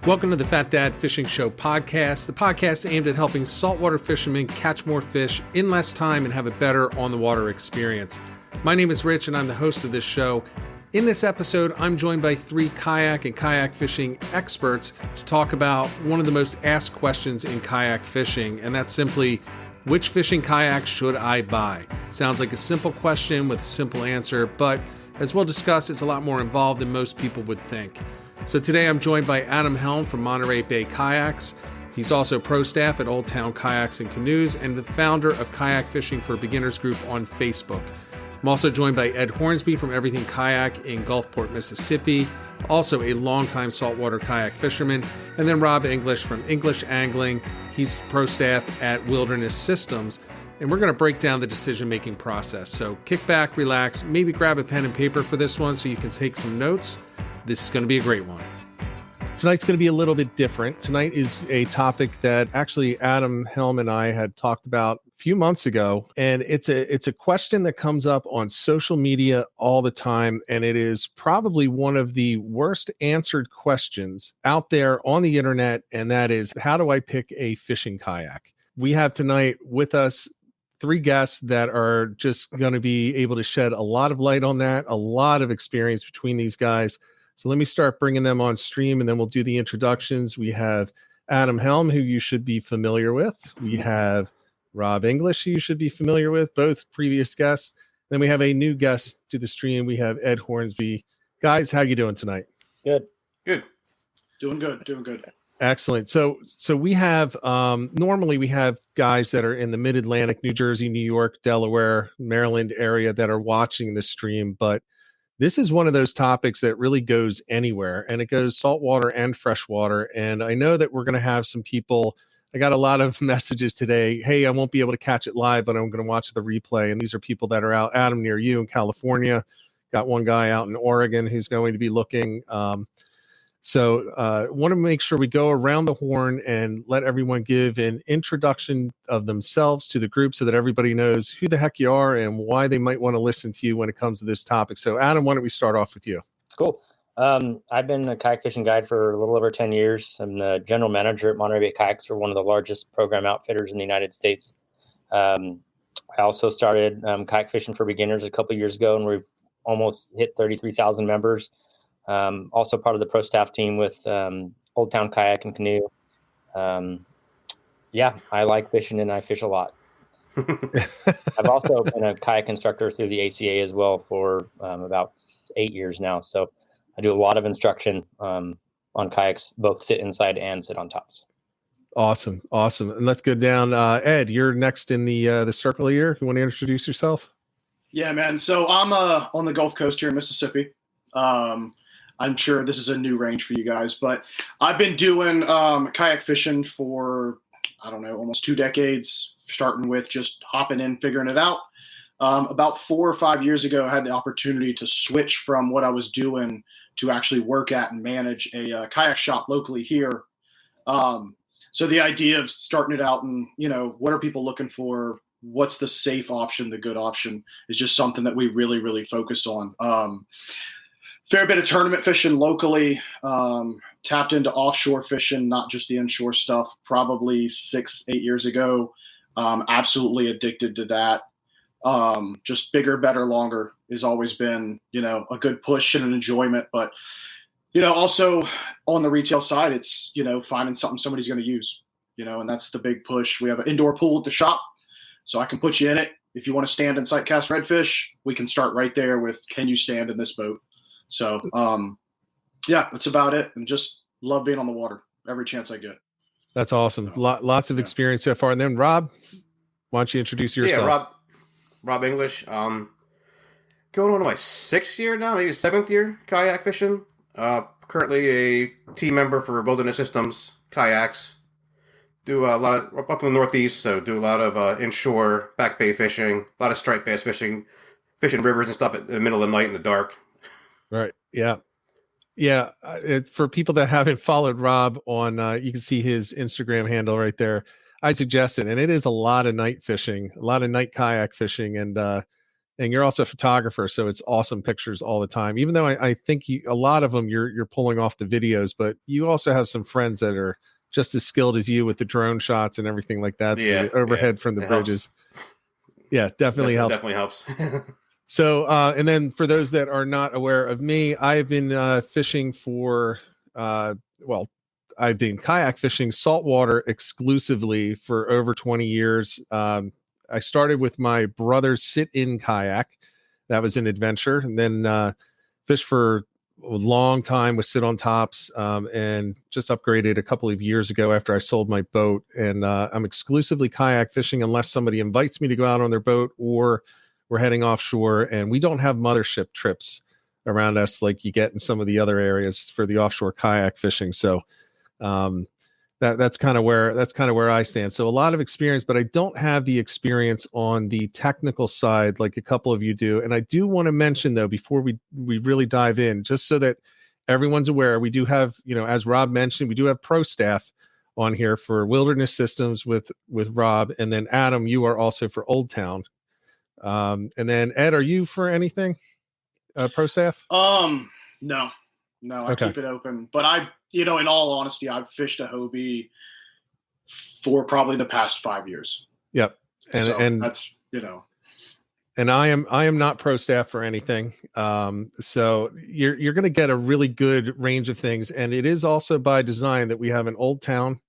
Welcome to the Fat Dad Fishing Show podcast, the podcast aimed at helping saltwater fishermen catch more fish in less time and have a better on-the-water experience. My name is Rich, and I'm the host of this show. In this episode, I'm joined by three kayak and kayak fishing experts to talk about one of the most asked questions in kayak fishing, and that's simply, which fishing kayak should I buy? Sounds like a simple question with a simple answer, but as we'll discuss, it's a lot more involved than most people would think. So today I'm joined by Adam Helm from Monterey Bay Kayaks. He's also pro staff at Old Town Kayaks and Canoes and the founder of Kayak Fishing for Beginners group on Facebook. I'm also joined by Ed Hornsby from Everything Kayak in Gulfport, Mississippi, also a longtime saltwater kayak fisherman, and then Rob English from English Angling. He's pro staff at Wilderness Systems, and we're going to break down the decision-making process. So kick back, relax, maybe grab a pen and paper for this one so you can take some notes. This is going to be a great one. Tonight's going to be a little bit different. Tonight is a topic that actually Adam Helm and I had talked about a few months ago, and it's a question that comes up on social media all the time, and it is probably one of the worst answered questions out there on the internet, and that is, how do I pick a fishing kayak? We have tonight with us three guests that are just going to be able to shed a lot of light on that, a lot of experience between these guys. So let me start bringing them on stream, and then we'll do the introductions. We have Adam Helm, who you should be familiar with. We have Rob English, who you should be familiar with, both previous guests. Then we have a new guest to the stream. We have Ed Hornsby. Guys, how you doing tonight? Good. Doing good. Excellent. So we have, normally we have guys that are in the mid-Atlantic, New Jersey, New York, Delaware, Maryland area that are watching the stream, but this is one of those topics that really goes anywhere, and it goes saltwater and freshwater. And I know that we're going to have some people. I got a lot of messages today. Hey, I won't be able to catch it live, but I'm going to watch the replay. And these are people that are out, Adam, near you in California. Got one guy out in Oregon who's going to be looking. So want to make sure we go around the horn and let everyone give an introduction of themselves to the group so that everybody knows who the heck you are and why they might want to listen to you when it comes to this topic. So Adam, why don't we start off with you? Cool. I've been a kayak fishing guide for a little over 10 years. I'm the general manager at Monterey Bay Kayaks. We're one of the largest program outfitters in the United States. I also started kayak fishing for beginners a couple years ago, and we've almost hit 33,000 members. Also part of the pro staff team with Old Town Kayak and Canoe. I like fishing, and I fish a lot. I've also been a kayak instructor through the ACA as well for about 8 years now. So I do a lot of instruction on kayaks, both sit inside and sit on tops. Awesome. And let's go down. Ed, you're next in the circle here. You want to introduce yourself? Yeah, man. So I'm on the Gulf Coast here in Mississippi. I'm sure this is a new range for you guys, but I've been doing kayak fishing for, almost 2 decades, starting with just hopping in, figuring it out. About 4 or 5 years ago, I had the opportunity to switch from what I was doing to actually work at and manage a kayak shop locally here. So the idea of starting it out and, what are people looking for? What's the safe option, the good option, is just something that we really, really focus on. Fair bit of tournament fishing locally, tapped into offshore fishing, not just the inshore stuff, probably 6-8 years ago. Absolutely addicted to that. Just bigger, better, longer has always been, a good push and an enjoyment. But, also on the retail side, it's, finding something somebody's going to use, and that's the big push. We have an indoor pool at the shop, so I can put you in it. If you want to stand and sight cast redfish, we can start right there with, can you stand in this boat? So, that's about it. And just love being on the water every chance I get. That's awesome. Lots of experience so far. And then Rob, why don't you introduce yourself? Yeah, Rob English. Going on to my 6th year now, maybe 7th year kayak fishing. Currently a team member for Wilderness Systems Kayaks. Do a lot of, up from the Northeast, so do a lot of inshore back bay fishing, a lot of striped bass fishing rivers and stuff in the middle of the night in the dark. Right. Yeah. For people that haven't followed Rob on, you can see his Instagram handle right there. I suggest it, and it is a lot of night fishing, a lot of night kayak fishing, and and you're also a photographer, so it's awesome pictures all the time. Even though I think a lot of them you're pulling off the videos, but you also have some friends that are just as skilled as you with the drone shots and everything like that. Yeah, the overhead from the bridges. Helps. Yeah, definitely helps. Definitely helps. So, and then for those that are not aware of me, I've been fishing for, I've been kayak fishing saltwater exclusively for over 20 years. I started with my brother's sit-in kayak. That was an adventure. And then fished for a long time with sit-on-tops, and just upgraded a couple of years ago after I sold my boat. And I'm exclusively kayak fishing unless somebody invites me to go out on their boat or we're heading offshore. And we don't have mothership trips around us like you get in some of the other areas for the offshore kayak fishing. So that's kind of where I stand. So a lot of experience, but I don't have the experience on the technical side like a couple of you do. And I do want to mention, though, before we really dive in, just so that everyone's aware, we do have, as Rob mentioned, we do have pro staff on here for Wilderness Systems with Rob, and then Adam, you are also for Old Town. And then Ed, are you for anything pro staff? No, I keep it open. But in all honesty, I've fished a Hobie for probably the past 5 years. Yep. And that's, and I am not pro staff for anything. So you're going to get a really good range of things. And it is also by design that we have an Old Town,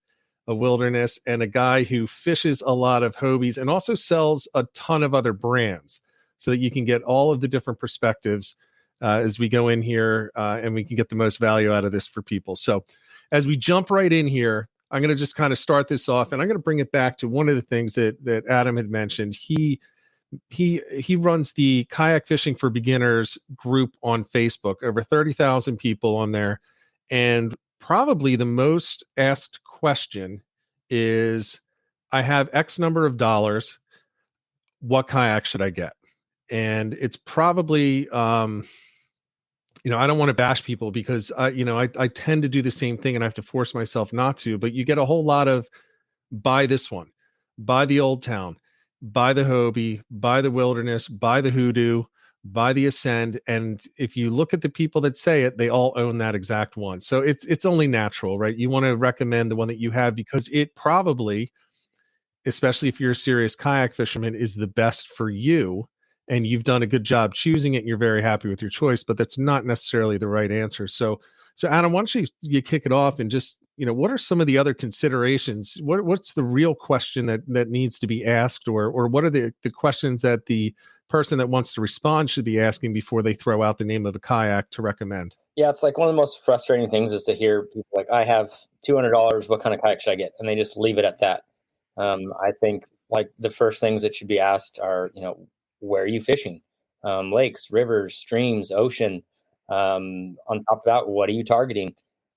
a Wilderness, and a guy who fishes a lot of Hobies and also sells a ton of other brands so that you can get all of the different perspectives as we go in here, and we can get the most value out of this for people. So as we jump right in here, I'm going to just kind of start this off, and I'm going to bring it back to one of the things that Adam had mentioned. He runs the Kayak Fishing for Beginners group on Facebook, over 30,000 people on there. And probably the most asked question is, I have X number of dollars. What kayak should I get? And it's probably, I don't want to bash people because I tend to do the same thing and I have to force myself not to, but you get a whole lot of buy this one, buy the Old Town, buy the Hobie, buy the Wilderness, buy the Hoodoo, buy the Ascend. And if you look at the people that say it, they all own that exact one. So it's only natural, right? You want to recommend the one that you have because it probably, especially if you're a serious kayak fisherman, is the best for you. And you've done a good job choosing it and you're very happy with your choice, but that's not necessarily the right answer. So Adam, why don't you kick it off and just, what are some of the other considerations? What's the real question that needs to be asked, or what are the questions that the person that wants to respond should be asking before they throw out the name of a kayak to recommend? Yeah, it's like one of the most frustrating things is to hear people like, I have $200. What kind of kayak should I get? And they just leave it at that. I think like the first things that should be asked are, where are you fishing? Lakes, rivers, streams, ocean. On top of that, what are you targeting?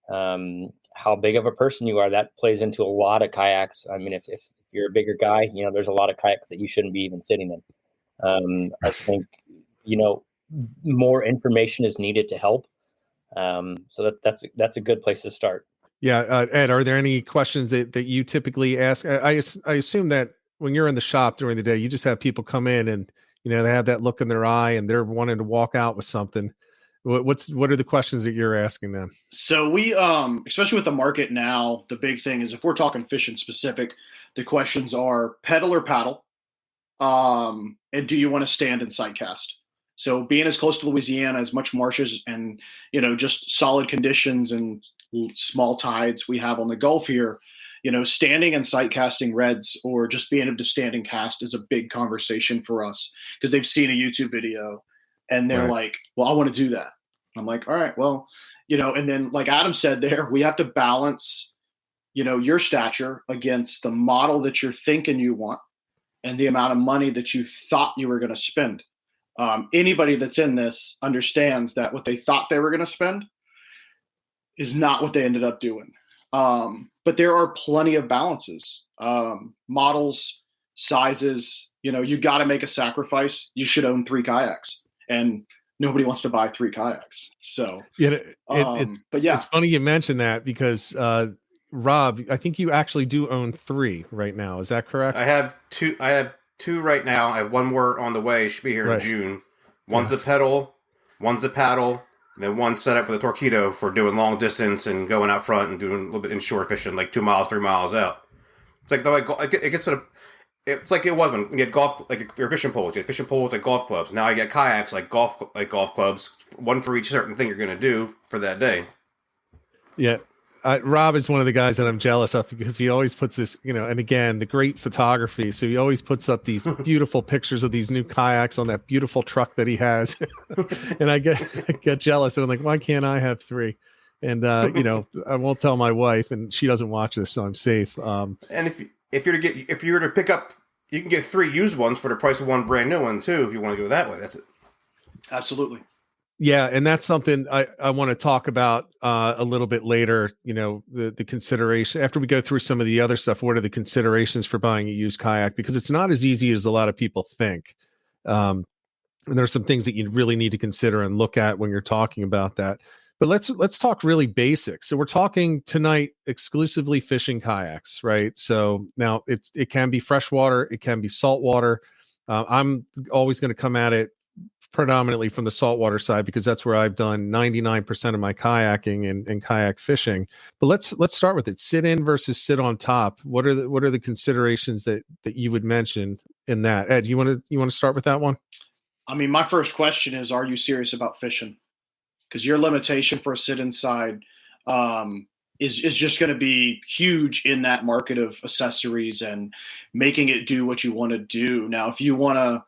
How big of a person you are, that plays into a lot of kayaks. I mean, if you're a bigger guy, there's a lot of kayaks that you shouldn't be even sitting in. I think, more information is needed to help. So that's a good place to start. Yeah. Ed, are there any questions that you typically ask? I assume that when you're in the shop during the day, you just have people come in and, they have that look in their eye and they're wanting to walk out with something. What are the questions that you're asking them? So we, especially with the market now, the big thing is if we're talking fishing specific, the questions are pedal or paddle, and do you want to stand and sight cast? So being as close to Louisiana, as much marshes and just solid conditions and small tides we have on the Gulf here, standing and sight casting reds or just being able to stand and cast is a big conversation for us because they've seen a YouTube video and they're like, well, I want to do that. I'm like, all right, well, and then like Adam said there, we have to balance, your stature against the model that you're thinking you want and the amount of money that you thought you were going to spend. Anybody that's in this understands that what they thought they were going to spend is not what they ended up doing. But there are plenty of balances, models, sizes, you got to make a sacrifice. You should own 3 kayaks and nobody wants to buy 3 kayaks. So, it's funny you mentioned that because, Rob, I think you actually do own 3 right now. Is that correct? I have 2 right now. I have 1 more on the way. Should be here in June. One's a pedal, one's a paddle, and then one set up with a torpedo for doing long distance and going out front and doing a little bit inshore fishing, like 2 miles, 3 miles out. It's like, though, it gets sort of, it's like it was when you had golf, like your fishing poles. You had fishing poles like golf clubs. Now I get kayaks like golf clubs, one for each certain thing you're going to do for that day. Yeah. Rob is one of the guys that I'm jealous of because he always puts this, and again, the great photography. So he always puts up these beautiful pictures of these new kayaks on that beautiful truck that he has. And I get jealous and I'm like, why can't I have 3? And, I won't tell my wife and she doesn't watch this, so I'm safe. And if you're to pick up, you can get 3 used ones for the price of 1 brand new one too, if you want to go that way. That's it. Absolutely. Yeah, and that's something I want to talk about a little bit later. The consideration after we go through some of the other stuff. What are the considerations for buying a used kayak? Because it's not as easy as a lot of people think. And there's some things that you really need to consider and look at when you're talking about that. But let's talk really basic. So we're talking tonight exclusively fishing kayaks, right? So now it can be freshwater, it can be saltwater. I'm always going to come at it predominantly from the saltwater side because that's where I've done 99% of my kayaking and kayak fishing. But let's start with it. Sit in versus sit on top. What are the considerations that you would mention in that? Ed, you want to start with that one? I mean, my first question is, are you serious about fishing? Because your limitation for a sit inside is just going to be huge in that market of accessories and making it do what you want to do. Now, if you want to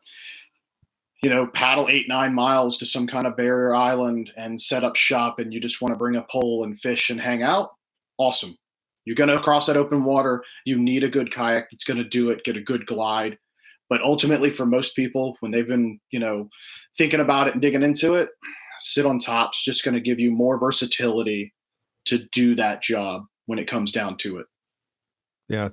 paddle 8-9 miles to some kind of barrier island and set up shop and you just want to bring a pole and fish and hang out, awesome. You're going to cross that open water. You need a good kayak. It's going to do it, get a good glide. But ultimately for most people, when they've been, thinking about it and digging into it, sit on top's just going to give you more versatility to do that job when it comes down to it. Yeah.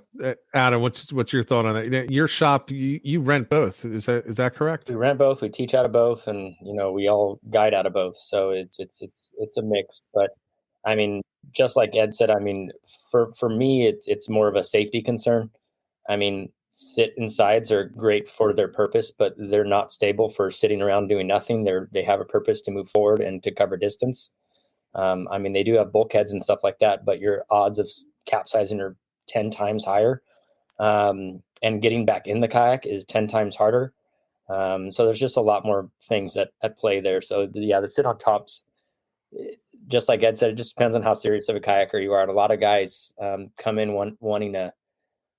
Adam, what's your thought on that? Your shop, you rent both. Is that correct? We rent both. We teach out of both, and we all guide out of both. So it's a mix. But I mean, just like Ed said, I mean, for me, it's more of a safety concern. I mean, sit insides are great for their purpose, but they're not stable for sitting around doing nothing. They have a purpose to move forward and to cover distance. I mean, they do have bulkheads and stuff like that, but your odds of capsizing are 10 times higher. And getting back in the kayak is 10 times harder. So there's just a lot more things at play there. So the sit on tops, just like Ed said, it just depends on how serious of a kayaker you are. And a lot of guys come in wanting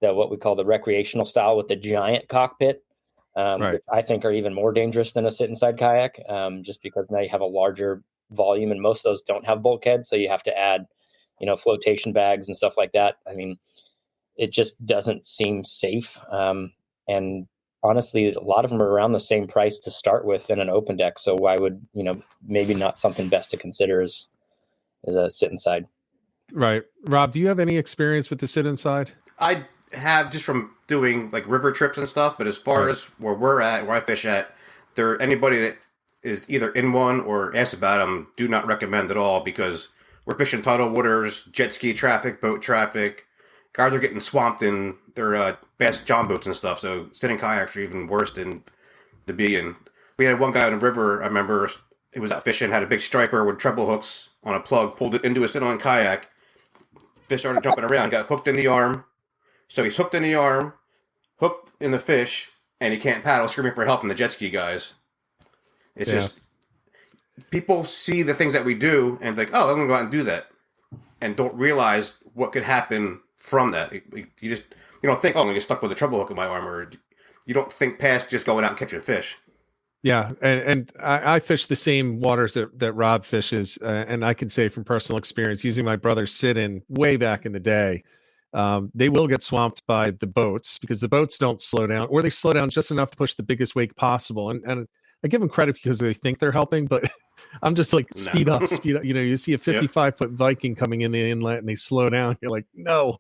what we call the recreational style with the giant cockpit, right. which I think are even more dangerous than a sit inside kayak, just because now you have a larger volume and most of those don't have bulkheads. So you have to add, flotation bags and stuff like that. I mean, it just doesn't seem safe. And honestly, a lot of them are around the same price to start with in an open deck. So why would, maybe not something best to consider as a sit inside. Right. Rob, do you have any experience with the sit inside? I have, just from doing like river trips and stuff, but as far as where I fish at, anybody that is either in one or asks about them, do not recommend at all, because we're fishing tidal waters, jet ski traffic, boat traffic. Guys are getting swamped in their bass John boats and stuff, so sitting kayaks are even worse than to be in. We had one guy on the river, I remember, he was out fishing, had a big striper with treble hooks on a plug, pulled it into a sit-on kayak. Fish started jumping around, got hooked in the arm. So he's hooked in the arm, hooked in the fish, and he can't paddle, screaming for help from the jet ski guys. It's just, people see the things that we do and like, oh, I'm going to go out and do that. And don't realize what could happen from that. You don't think, oh, I'm going to get stuck with a treble hook in my arm, or you don't think past just going out and catching fish. Yeah, and I fish the same waters that Rob fishes, and I can say from personal experience, using my brother's sit-in way back in the day, they will get swamped by the boats because the boats don't slow down, or they slow down just enough to push the biggest wake possible. And I give them credit because they think they're helping, but I'm just like, speed up. You see a 55-foot Viking coming in the inlet and they slow down. You're like, no,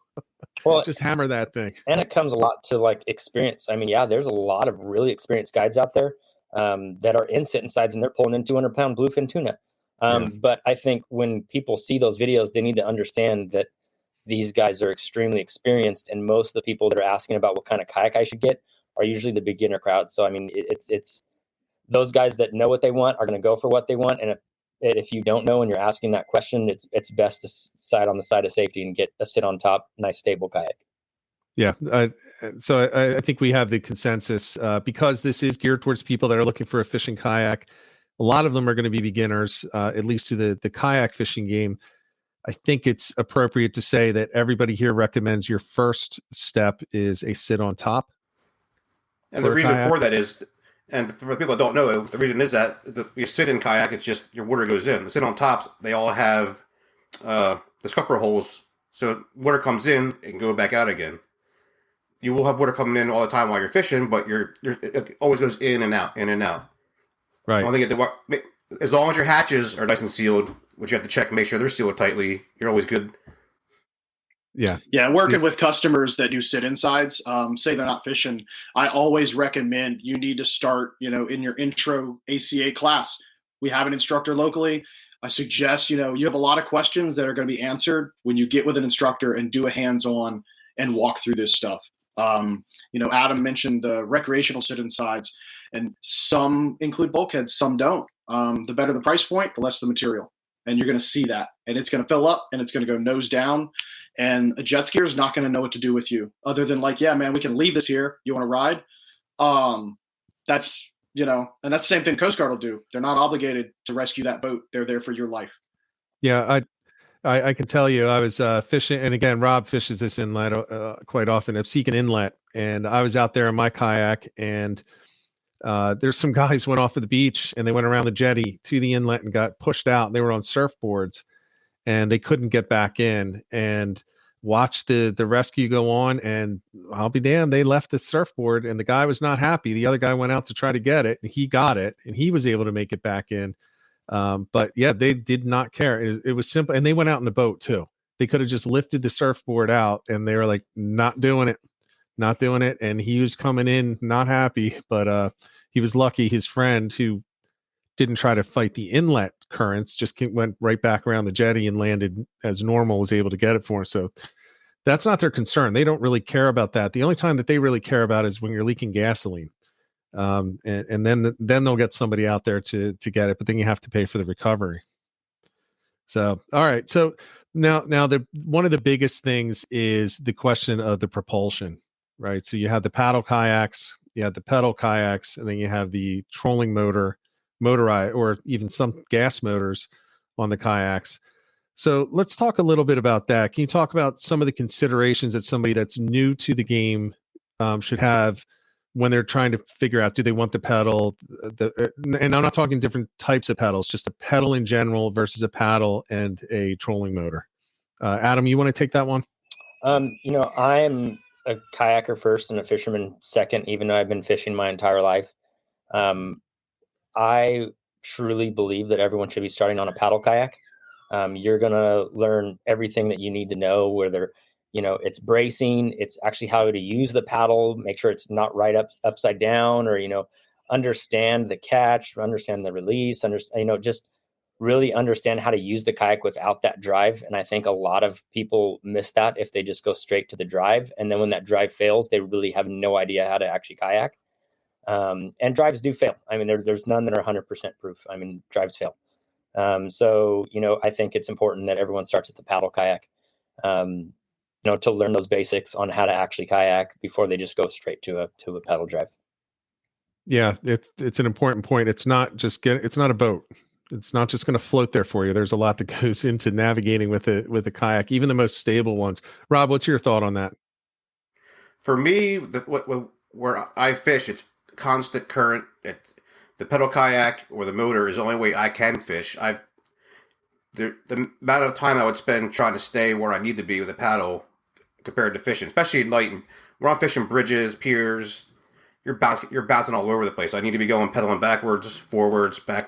well, just hammer that thing. And it comes a lot to like experience. I mean, yeah, there's a lot of really experienced guides out there that are in sit insides and they're pulling in 200-pound bluefin tuna. But I think when people see those videos, they need to understand that these guys are extremely experienced, and most of the people that are asking about what kind of kayak I should get are usually the beginner crowd. So, I mean, it's those guys that know what they want are going to go for what they want. And if you don't know and you're asking that question, it's best to side on the side of safety and get a sit on top, nice stable kayak. Yeah. So I think we have the consensus because this is geared towards people that are looking for a fishing kayak. A lot of them are going to be beginners, at least to the kayak fishing game. I think it's appropriate to say that everybody here recommends your first step is a sit on top. And the reason for that is, and for people that don't know, the reason is that you sit in kayak, it's just your water goes in. The sit on tops, they all have the scupper holes, so water comes in and go back out again. You will have water coming in all the time while you're fishing, but it always goes in and out, in and out. Right. I think as long as your hatches are nice and sealed, which you have to check, make sure they're sealed tightly, you're always good. Yeah. Yeah. Working with customers that do sit insides, say they're not fishing, I always recommend you need to start, in your intro ACA class. We have an instructor locally. I suggest, you have a lot of questions that are going to be answered when you get with an instructor and do a hands-on and walk through this stuff. Adam mentioned the recreational sit insides, and some include bulkheads, some don't. The better the price point, the less the material. And you're going to see that. And it's going to fill up and it's going to go nose down. And a jet skier is not going to know what to do with you other than like, yeah, man, we can leave this here. You want to ride? That's, and that's the same thing Coast Guard will do. They're not obligated to rescue that boat. They're there for your life. Yeah. I can tell you, I was fishing, and again, Rob fishes this inlet quite often, Absecon Inlet, and I was out there in my kayak, and there's some guys went off of the beach, and they went around the jetty to the inlet and got pushed out. They were on surfboards, and they couldn't get back in, and watched the rescue go on, and I'll be damned, they left the surfboard, and the guy was not happy. The other guy went out to try to get it, and he got it, and he was able to make it back in. But yeah, they did not care. It was simple. And they went out in the boat too. They could have just lifted the surfboard out, and they were like, not doing it. And he was coming in not happy, but he was lucky. His friend, who didn't try to fight the inlet currents, just went right back around the jetty and landed as normal, was able to get it for him. So that's not their concern. They don't really care about that. The only time that they really care about is when you're leaking gasoline. And then they'll get somebody out there to get it, but then you have to pay for the recovery. So, all right. So now one of the bigged things is the question of the propulsion, right? So you have the paddle kayaks, you have the pedal kayaks, and then you have the trolling motorized, or even some gas motors on the kayaks. So let's talk a little bit about that. Can you talk about some of the considerations that somebody that's new to the game should have when they're trying to figure out, do they want the pedal, and I'm not talking different types of pedals, just a pedal in general versus a paddle and a trolling motor. Adam, you want to take that one? I'm a kayaker first and a fisherman second, even though I've been fishing my entire life. I truly believe that everyone should be starting on a paddle kayak. You're going to learn everything that you need to know, whether it's bracing, it's actually how to use the paddle, make sure it's not right upside down, or, understand the catch, understand the release, just really understand how to use the kayak without that drive. And I think a lot of people miss that if they just go straight to the drive. And then when that drive fails, they really have no idea how to actually kayak. And drives do fail. I mean, there's none that are 100% proof. I mean, drives fail. So, I think it's important that everyone starts at the paddle kayak. To learn those basics on how to actually kayak before they just go straight to a pedal drive. Yeah, it's an important point. It's not a boat. It's not just going to float there for you. There's a lot that goes into navigating with a kayak, even the most stable ones. Rob, what's your thought on that? For me, where I fish, it's constant current. The pedal kayak or the motor is the only way I can fish. The amount of time I would spend trying to stay where I need to be with a paddle compared to fishing, especially at night. We're on fishing bridges, piers. You're bouncing all over the place. I need to be going pedaling backwards, forwards. I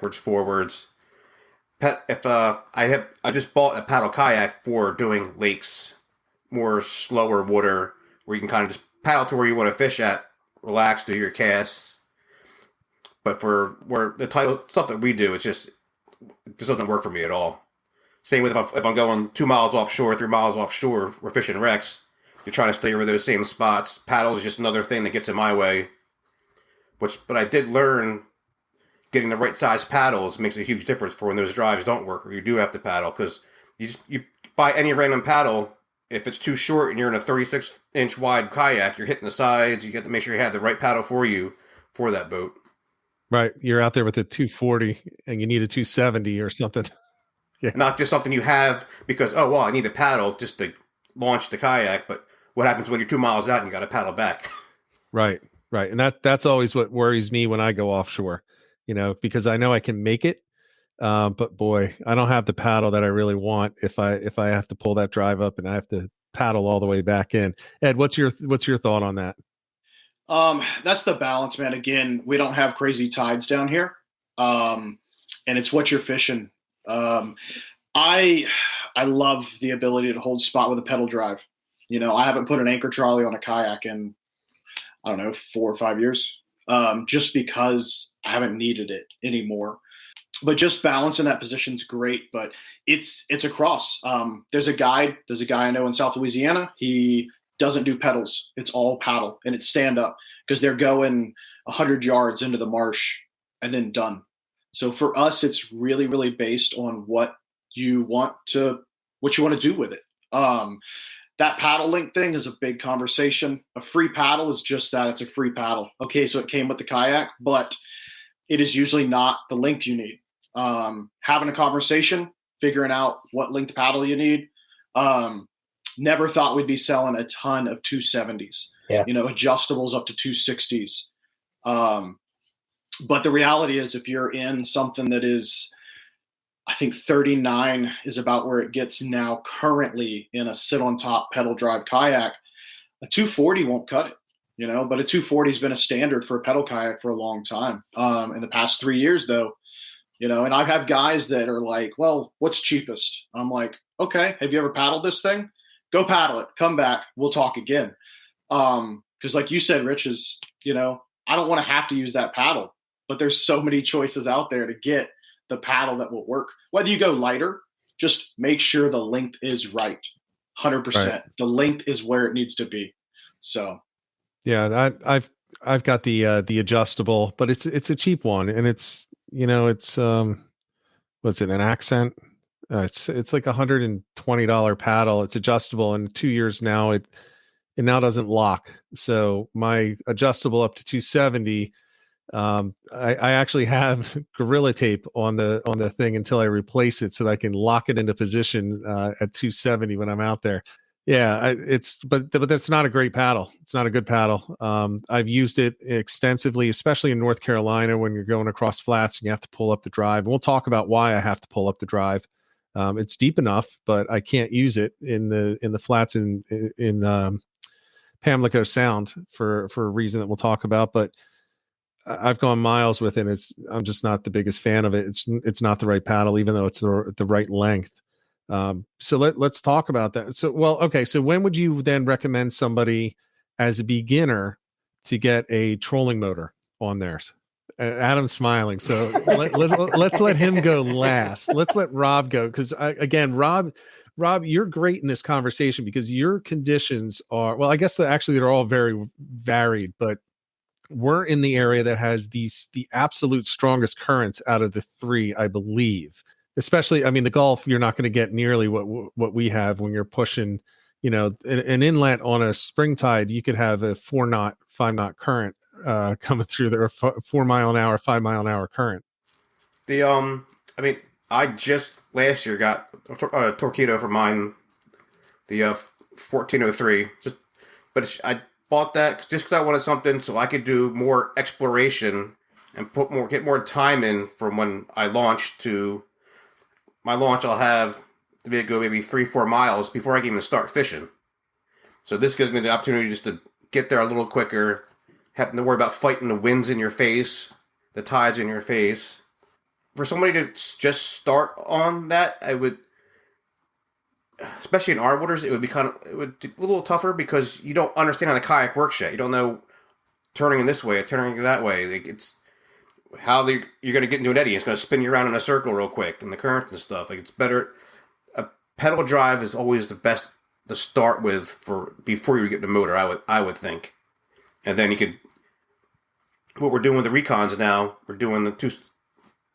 just bought a paddle kayak for doing lakes, more slower water, where you can kind of just paddle to where you want to fish at, relax, do your casts. But for where the title stuff that we do, this doesn't work for me at all. Same with if I'm going 2 miles offshore, 3 miles offshore, we're fishing wrecks. You're trying to stay over those same spots. Paddle is just another thing that gets in my way. But I did learn getting the right size paddles makes a huge difference for when those drives don't work or you do have to paddle, because you buy any random paddle, if it's too short and you're in a 36-inch wide kayak, you're hitting the sides. You got to make sure you have the right paddle for you for that boat. Right. You're out there with a 240 and you need a 270 or something. Yeah. Not just something you have because, oh, well, I need a paddle just to launch the kayak. But what happens when you're 2 miles out and you got to paddle back? Right. Right. And that's always what worries me when I go offshore, because I know I can make it. But boy, I don't have the paddle that I really want if I have to pull that drive up and I have to paddle all the way back in. Ed, what's your thought on that? That's the balance, man. Again, we don't have crazy tides down here. And it's what you're fishing. I love the ability to hold spot with a pedal drive. I haven't put an anchor trolley on a kayak in, I don't know, 4 or 5 years, just because I haven't needed it anymore. But just balancing that position is great, but it's a cross. There's a guy I know in South Louisiana. He doesn't do pedals. It's all paddle, and it's stand up because they're going 100 yards into the marsh and then done. So for us, it's really, really based on what you want to do with it. That paddle link thing is a big conversation. A free paddle is just that. It's a free paddle. Okay, so it came with the kayak, but it is usually not the length you need. Having a conversation, figuring out what length paddle you need. Never thought we'd be selling a ton of 270s, adjustables up to 260s. But the reality is if you're in something that is, I think 39 is about where it gets now currently in a sit on top pedal drive kayak, a 240 won't cut it. But a 240 has been a standard for a pedal kayak for a long time. In the past 3 years, though, and I have guys that are like, well, what's cheapest? I'm like, okay, have you ever paddled this thing? Go paddle it. Come back. We'll talk again. Because like you said, Rich, I don't want to have to use that paddle. But there's so many choices out there to get the paddle that will work. Whether you go lighter, just make sure the length is right. 100%. Right. The length is where it needs to be. So. Yeah, I've got the adjustable, but it's a cheap one, and it's what's it, an Accent? It's like $120 paddle. It's adjustable, and 2 years now it now doesn't lock. So my adjustable up to 270, I actually have Gorilla Tape on the thing until I replace it so that I can lock it into position at 270 when I'm out there. Yeah, but that's not a great paddle. It's not a good paddle. I've used it extensively, especially in North Carolina when you're going across flats and you have to pull up the drive. And we'll talk about why I have to pull up the drive. It's deep enough, but I can't use it in the flats in Pamlico Sound for a reason that we'll talk about. But I've gone miles with it. I'm just not the biggest fan of it. It's not the right paddle, even though it's the right length. So let's talk about that. So when would you then recommend somebody as a beginner to get a trolling motor on theirs? Adam's smiling, so let's let him go last. Let's let Rob go, because again, Rob, you're great in this conversation because your conditions are, well, I guess they're all very varied, but we're in the area that has the absolute strongest currents out of the three, I believe. Especially, I mean, the Gulf, you're not going to get nearly what we have when you're pushing, an inlet on a spring tide. You could have a 4-knot, 5-knot current coming through there, 4 mile an hour, 5 mile an hour current. I just last year got a Torpedo for mine, the 1403. I bought that just because I wanted something so I could do more exploration and get more time in from when I launch to my launch. I'll have to go maybe 3-4 miles before I can even start fishing. So this gives me the opportunity just to get there a little quicker, having to worry about fighting the winds in your face, the tides in your face. For somebody to just start on that, I would, especially in our waters, it would be a little tougher because you don't understand how the kayak works yet. You don't know turning in this way, turning that way. It's how you're going to get into an eddy. It's going to spin you around in a circle real quick, and the currents and stuff. It's better. A pedal drive is always the best to start with before you get the motor. I would think, and then you could what we're doing with the Recons now, we're doing the two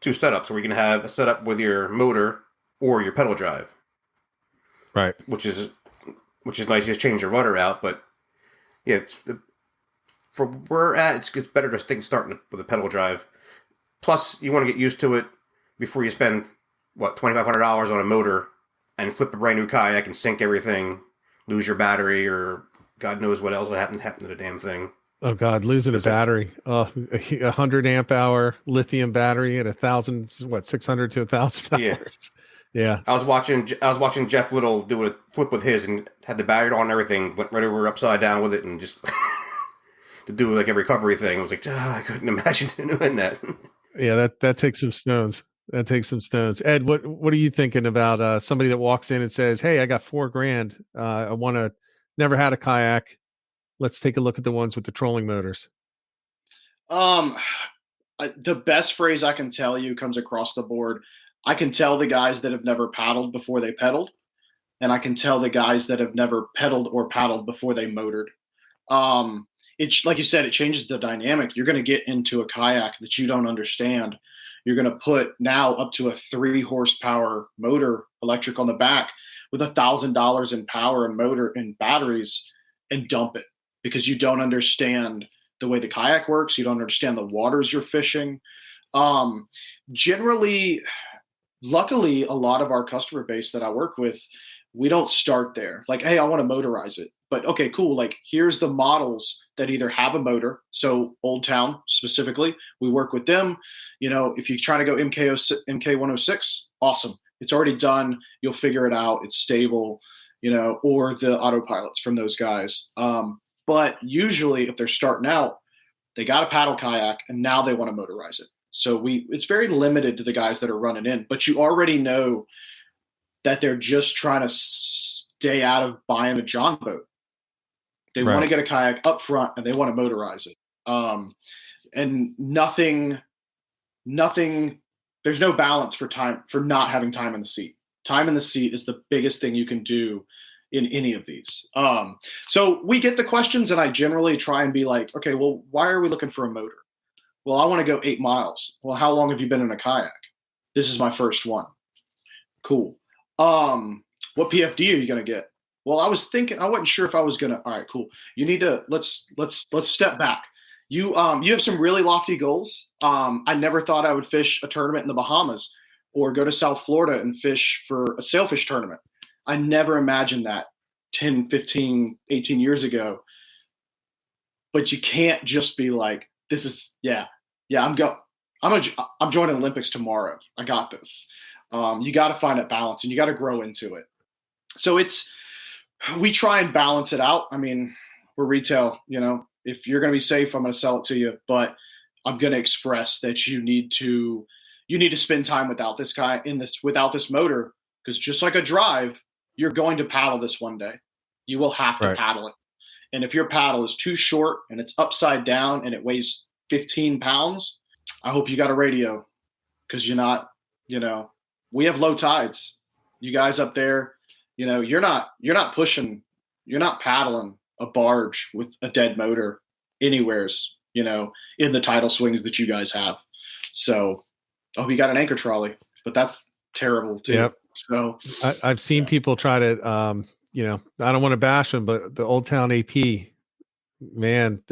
setups. So we're going to have a setup with your motor or your pedal drive. Right. Which is nice. You just change your rudder out, but yeah, for where we're at, it's better to starting with a pedal drive. Plus, you want to get used to it before you spend $2,500 on a motor and flip a brand new kayak and sink everything, lose your battery, or God knows what else would happen to the damn thing. Oh God, losing a battery. Oh, 100 amp hour lithium battery at $600 to $1,000. Yeah. Yeah. I was watching Jeff Little do a flip with his and had the battery on and everything, went right over upside down with it and just to do like a recovery thing. I was like, I couldn't imagine doing that. Yeah, that takes some stones. That takes some stones. Ed, what are you thinking about somebody that walks in and says, "Hey, I got $4,000. I want to never had a kayak. Let's take a look at the ones with the trolling motors." The best phrase I can tell you comes across the board. I can tell the guys that have never paddled before they pedaled, and I can tell the guys that have never pedaled or paddled before they motored. It's like you said, it changes the dynamic. You're going to get into a kayak that you don't understand. You're going to put now up to a 3 horsepower motor electric on the back with $1,000 in power and motor and batteries and dump it because you don't understand the way the kayak works. You don't understand the waters you're fishing. Generally, luckily, a lot of our customer base that I work with, we don't start there. Like, hey, I want to motorize it. But okay, cool. Like, here's the models that either have a motor. So Old Town specifically, we work with them. If you're trying to go MK106, awesome. It's already done. You'll figure it out. It's stable, or the autopilots from those guys. But usually if they're starting out, they got a paddle kayak and now they want to motorize it. So it's very limited to the guys that are running in, but you already know that they're just trying to stay out of buying a John boat. They want to get a kayak up front and they want to motorize it. And nothing, there's no balance for not having time in the seat. Time in the seat is the biggest thing you can do in any of these. So we get the questions and I generally try and be like, okay, well, why are we looking for a motor? Well, I want to go 8 miles. Well, how long have you been in a kayak? This is my first one. Cool. What PFD are you going to get? Well, I was thinking, I wasn't sure if I was going to, all right, cool. You need to, let's step back. You have some really lofty goals. I never thought I would fish a tournament in the Bahamas or go to South Florida and fish for a sailfish tournament. I never imagined that 10, 15, 18 years ago. But you can't just be like, this is, I'm joining Olympics tomorrow. I got this. You got to find a balance and you got to grow into it. So we try and balance it out. I mean, we're retail, if you're going to be safe, I'm going to sell it to you, but I'm going to express that you need to spend time without this guy without this motor. Because just like a drive, you're going to paddle this one day. You will have to paddle it. And if your paddle is too short and it's upside down and it weighs 15 pounds, I hope you got a radio because you're not, we have low tides. You guys up there, you're not paddling a barge with a dead motor anywheres, in the tidal swings that you guys have. So I hope you got an anchor trolley, but that's terrible too. Yep. So I've seen people try to, I don't want to bash them, but the Old Town AP, man,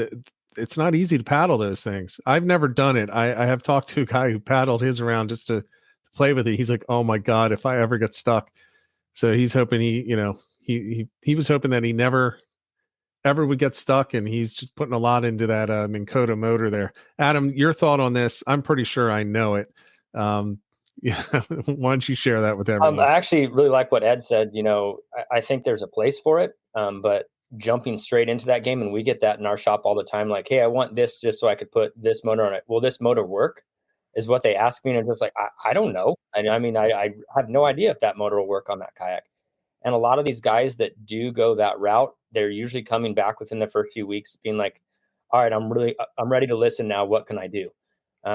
it's not easy to paddle those things. I've never done it. I have talked to a guy who paddled his around just to play with it. He's like, oh my God, if I ever get stuck. So he's hoping he was hoping that he never ever would get stuck, and he's just putting a lot into that Minn Kota motor there. Adam, your thought on this? I'm pretty sure I know it. Why don't you share that with everyone? I actually really like what Ed said. I think there's a place for it, but jumping straight into that game, and we get that in our shop all the time. Like, hey, I want this just so I could put this motor on it. Will this motor work? Is what they ask me, and it's just like I don't know. I mean, I have no idea if that motor will work on that kayak. And a lot of these guys that do go that route, they're usually coming back within the first few weeks, being like, "All right, I'm ready to listen now. What can I do?"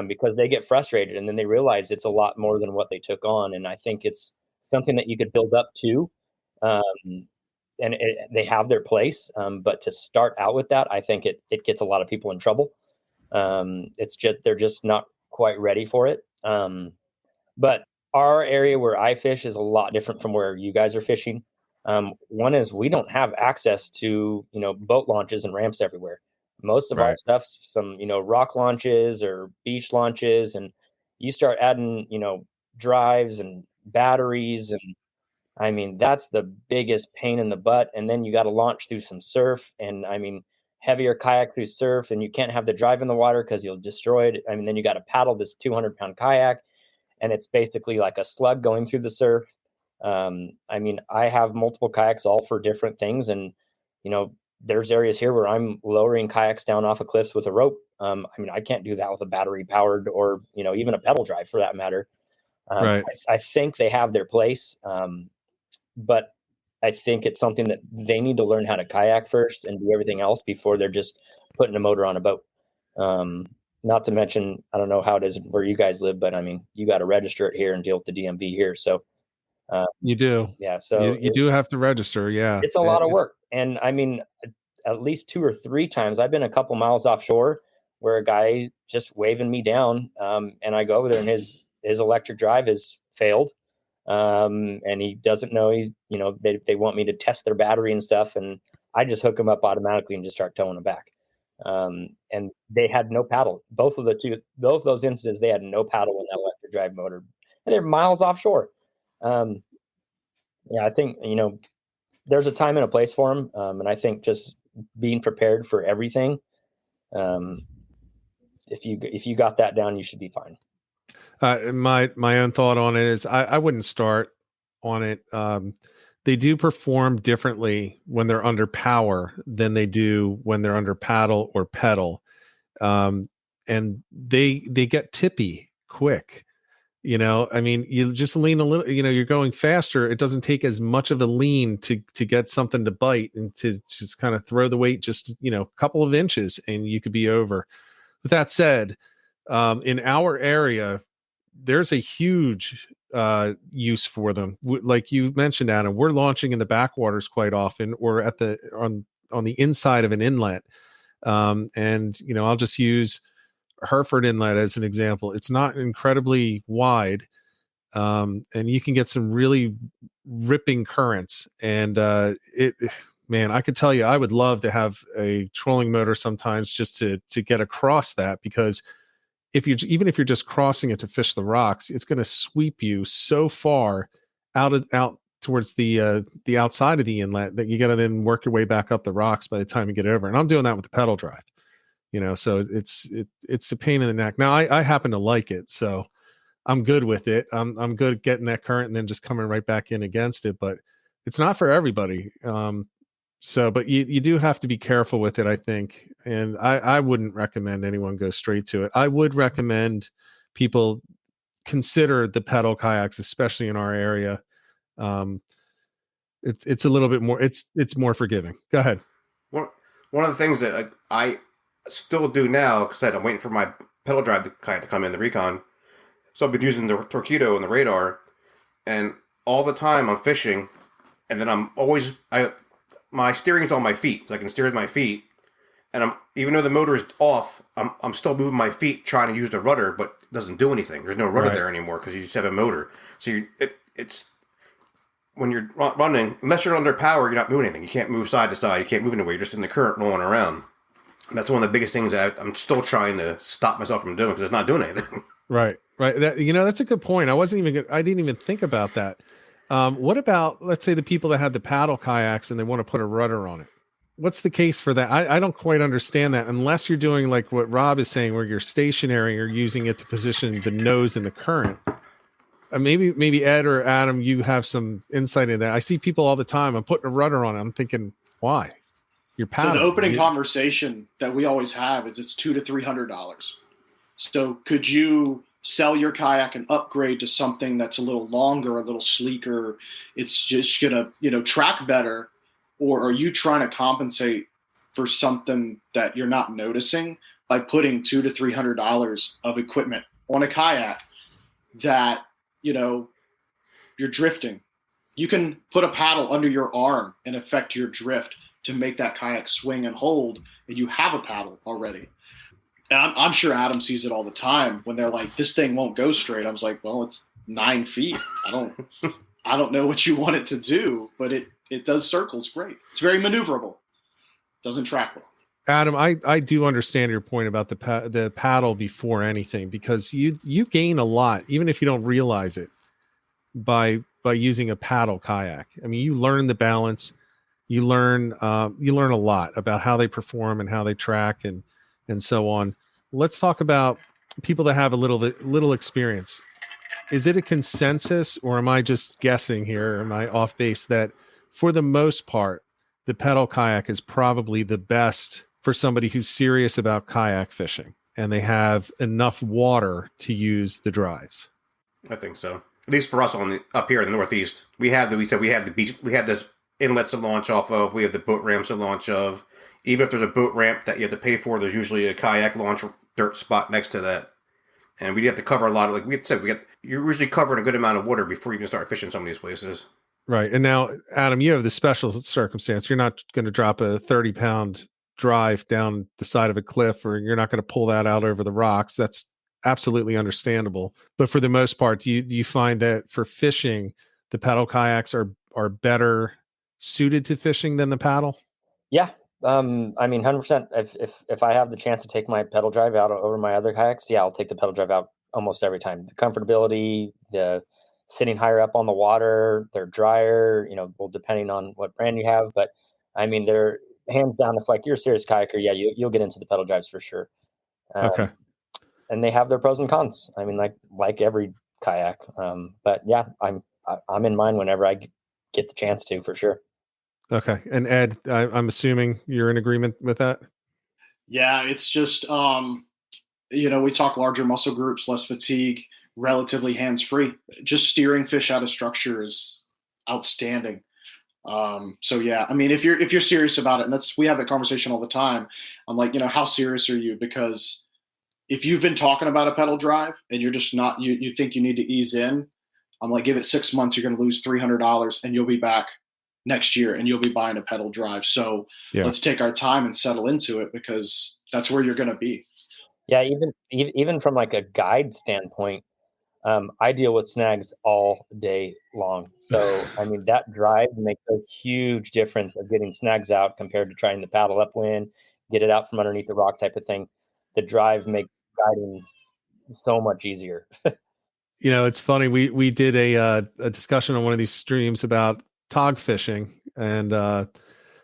Because they get frustrated, and then they realize it's a lot more than what they took on. And I think it's something that you could build up to, and they have their place. But to start out with that, I think it gets a lot of people in trouble. It's just, they're just not quite ready for it. But our area where I fish is a lot different from where you guys are fishing. One is we don't have access to, boat launches and ramps everywhere. Most of our stuff's some, rock launches or beach launches, and you start adding, drives and batteries, and I mean, that's the biggest pain in the butt. And then you got to launch through some surf, and I mean, heavier kayak through surf, and you can't have the drive in the water because you'll destroy it. I mean, then you got to paddle this 200-pound kayak, and it's basically like a slug going through the surf. I mean, I have multiple kayaks all for different things, and there's areas here where I'm lowering kayaks down off of cliffs with a rope. I mean, I can't do that with a battery powered or even a pedal drive for that matter. I think they have their place, but I think it's something that they need to learn how to kayak first and do everything else before they're just putting a motor on a boat. Not to mention, I don't know how it is where you guys live, but I mean, you got to register it here and deal with the DMV here. So you do. Yeah. So you do have to register. Yeah. It's a lot of work. And I mean, at least 2 or 3 times I've been a couple miles offshore where a guy just waving me down. And I go over there and his electric drive has failed. And he doesn't know they want me to test their battery and stuff. And I just hook them up automatically and just start towing them back. And they had no paddle. Both of those instances, they had no paddle in that electric drive motor, and they're miles offshore. I think, there's a time and a place for them. And I think just being prepared for everything. If you got that down, you should be fine. My own thought on it is I wouldn't start on it. They do perform differently when they're under power than they do when they're under paddle or pedal. And they get tippy quick. I mean, you just lean a little, you're going faster. It doesn't take as much of a lean to get something to bite and to just kind of throw the weight just, a couple of inches and you could be over. With that said, in our area, there's a huge use for them. Like you mentioned, Adam, we're launching in the backwaters quite often, or on the inside of an inlet. And I'll just use Hereford Inlet as an example. It's not incredibly wide, and you can get some really ripping currents. And man, I could tell you, I would love to have a trolling motor sometimes just to get across that, because even if you're just crossing it to fish the rocks, it's going to sweep you so far out towards the outside of the inlet that you got to then work your way back up the rocks by the time you get over. And I'm doing that with the pedal drive, so it's a pain in the neck. Now I happen to like it, so I'm good with it. I'm good at getting that current and then just coming right back in against it, but it's not for everybody. But you do have to be careful with it, I think. And I wouldn't recommend anyone go straight to it. I would recommend people consider the pedal kayaks, especially in our area. It's a little bit more, it's more forgiving. Go ahead. One of the things that I still do now, because I'm waiting for my pedal drive kayak to come in the Recon. So I've been using the Torpedo and the Radar, and all the time I'm fishing, and then my steering's on my feet, so I can steer with my feet. And even though the motor is off, I'm still moving my feet trying to use the rudder, but it doesn't do anything. There's no rudder there anymore because you just have a motor. So it's when you're running, unless you're under power, you're not moving anything. You can't move side to side. You can't move anywhere. You're just in the current rolling around. And that's one of the biggest things that I'm still trying to stop myself from doing because it's not doing anything. Right. That's a good point. I didn't even think about that. What about, let's say, the people that had the paddle kayaks and they want to put a rudder on it? What's the case for that? I don't quite understand that, unless you're doing like what Rob is saying, where you're stationary or using it to position the nose in the current. Maybe Ed or Adam, you have some insight in that. I see people all the time. I'm putting a rudder on it. I'm thinking, why? You're paddling. So the opening conversation that we always have is it's $200 to $300. So could you sell your kayak and upgrade to something that's a little longer, a little sleeker? It's just gonna, track better, or are you trying to compensate for something that you're not noticing by putting $200 to $300 of equipment on a kayak that you're drifting? You can put a paddle under your arm and affect your drift to make that kayak swing and hold, and you have a paddle already. And I'm sure Adam sees it all the time when they're like, this thing won't go straight. I was like, well, it's 9 feet. I don't know what you want it to do, but it does circles great. It's very maneuverable. Doesn't track well. Adam, I do understand your point about the paddle before anything, because you gain a lot, even if you don't realize it, by using a paddle kayak. I mean, you learn the balance, you learn a lot about how they perform and how they track and so on. Let's talk about people that have a little experience. Is it a consensus, or am I just guessing here? Am I off base that for the most part, the pedal kayak is probably the best for somebody who's serious about kayak fishing and they have enough water to use the drives? I think so. At least for us up here in the Northeast, we have the beach, we have this inlets to launch off of, we have the boat ramps to launch of. Even if there's a boat ramp that you have to pay for, there's usually a kayak launch dirt spot next to that. And we have to cover a lot of, like we said, you're usually covering a good amount of water before you can start fishing some of these places. Right. And now, Adam, you have the special circumstance. You're not going to drop a 30-pound drive down the side of a cliff, or you're not going to pull that out over the rocks. That's absolutely understandable. But for the most part, do you find that for fishing, the pedal kayaks are better suited to fishing than the paddle? Yeah. I mean, 100%. If I have the chance to take my pedal drive out over my other kayaks, yeah, I'll take the pedal drive out almost every time. The comfortability, the sitting higher up on the water, they're drier, well, depending on what brand you have. But I mean, they're hands down, if like you're a serious kayaker, yeah, you'll get into the pedal drives for sure. Okay. And they have their pros and cons. I mean, like every kayak. But yeah, I'm in mine whenever I get the chance to, for sure. Okay. And Ed, I'm assuming you're in agreement with that? Yeah, it's just, we talk larger muscle groups, less fatigue, relatively hands-free. Just steering fish out of structure is outstanding. So yeah, I mean, if you're serious about it, and we have that conversation all the time. I'm like, how serious are you? Because if you've been talking about a pedal drive and you're just not, you think you need to ease in, I'm like, give it 6 months, you're going to lose $300 and you'll be back next year and you'll be buying a pedal drive. So Let's take our time and settle into it, because that's where you're going to be. Yeah. Even from like a guide standpoint, I deal with snags all day long. So, I mean, that drive makes a huge difference of getting snags out compared to trying to paddle upwind, get it out from underneath the rock type of thing. The drive makes guiding so much easier. It's funny. We did a discussion on one of these streams about tog fishing, and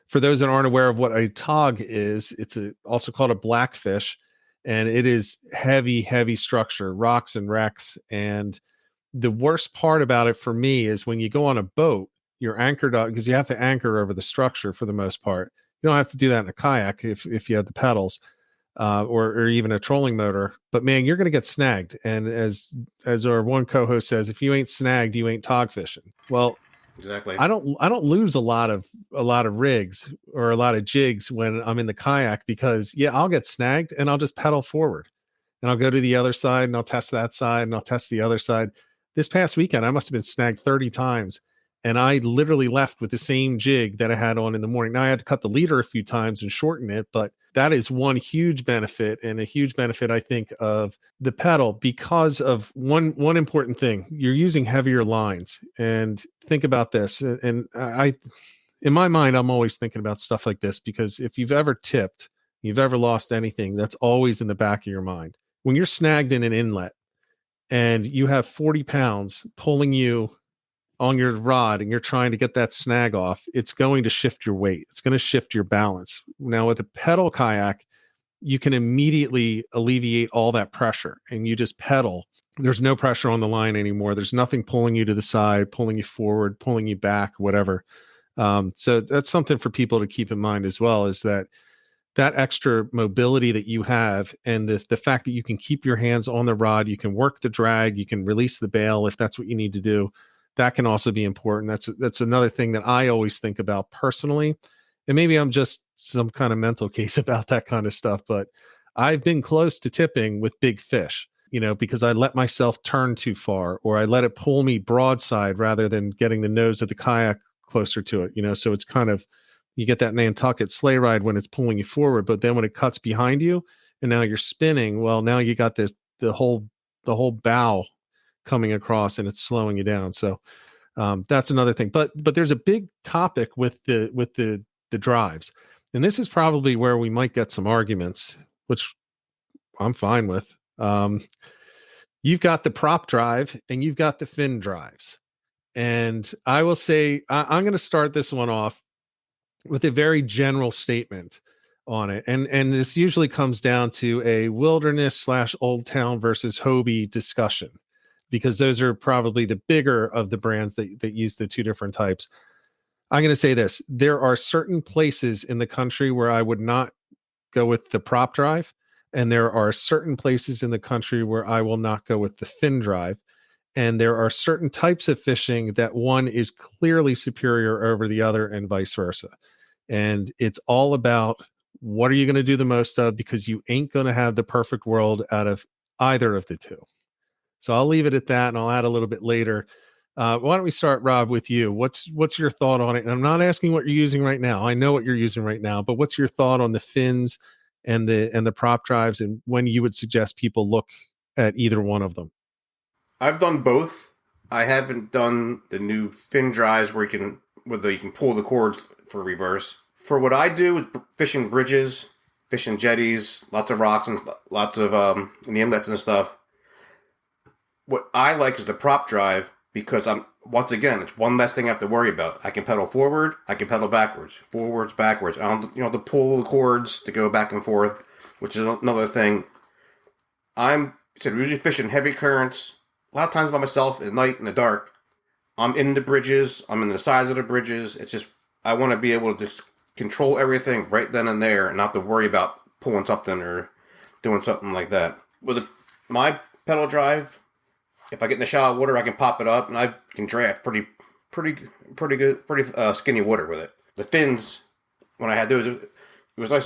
for those that aren't aware of what a tog is, it's also called a blackfish, and it is heavy structure, rocks and wrecks. And the worst part about it for me is when you go on a boat, you're anchored up, because you have to anchor over the structure for the most part. You don't have to do that in a kayak if you have the pedals. Or even a trolling motor, but man, you're going to get snagged. And as our one co-host says, if you ain't snagged, you ain't tog fishing. Well, exactly. I don't lose a lot of rigs or a lot of jigs when I'm in the kayak, because I'll get snagged and I'll just pedal forward and I'll go to the other side and I'll test that side and I'll test the other side. This past weekend, I must have been snagged 30 times. And I literally left with the same jig that I had on in the morning. Now I had to cut the leader a few times and shorten it, but that is one huge benefit, and a huge benefit, I think, of the pedal, because of one important thing. You're using heavier lines. And think about this. And in my mind, I'm always thinking about stuff like this, because if you've ever tipped, you've ever lost anything, that's always in the back of your mind. When you're snagged in an inlet and you have 40 pounds pulling you on your rod and you're trying to get that snag off, it's going to shift your weight. It's going to shift your balance. Now with a pedal kayak, you can immediately alleviate all that pressure and you just pedal. There's no pressure on the line anymore. There's nothing pulling you to the side, pulling you forward, pulling you back, whatever. So that's something for people to keep in mind as well, is that extra mobility that you have, and the fact that you can keep your hands on the rod, you can work the drag, you can release the bail if that's what you need to do. That can also be important. That's another thing that I always think about personally. And maybe I'm just some kind of mental case about that kind of stuff, but I've been close to tipping with big fish, because I let myself turn too far, or I let it pull me broadside rather than getting the nose of the kayak closer to it, so it's kind of, you get that Nantucket sleigh ride when it's pulling you forward, but then when it cuts behind you and now you're spinning. Well, now you got the whole bow coming across, and it's slowing you down. So that's another thing. But there's a big topic with the drives, and this is probably where we might get some arguments, which I'm fine with. You've got the prop drive and you've got the fin drives. And I will say, I'm going to start this one off with a very general statement on it. And this usually comes down to a wilderness / Old Town versus Hobie discussion, because those are probably the bigger of the brands that use the two different types. I'm going to say this. There are certain places in the country where I would not go with the prop drive. And there are certain places in the country where I will not go with the fin drive. And there are certain types of fishing that one is clearly superior over the other and vice versa. And it's all about what are you going to do the most of, because you ain't going to have the perfect world out of either of the two. So I'll leave it at that, and I'll add a little bit later. Why don't we start, Rob, with you? What's your thought on it? And I'm not asking what you're using right now. I know what you're using right now, but what's your thought on the fins and the prop drives, and when you would suggest people look at either one of them? I've done both. I haven't done the new fin drives where you can pull the cords for reverse. For what I do with fishing bridges, fishing jetties, lots of rocks and lots of the inlets and stuff, what I like is the prop drive, because it's one less thing I have to worry about. I can pedal forward, I can pedal backwards, forwards, backwards. I don't have to pull the cords to go back and forth, which is another thing. I'm usually fishing heavy currents, a lot of times by myself at night in the dark. I'm in the bridges, I'm in the sides of the bridges. It's just, I want to be able to just control everything right then and there and not have to worry about pulling something or doing something like that. With my pedal drive, if I get in the shallow water, I can pop it up and I can draft pretty good, skinny water with it. The fins, when I had those, it was nice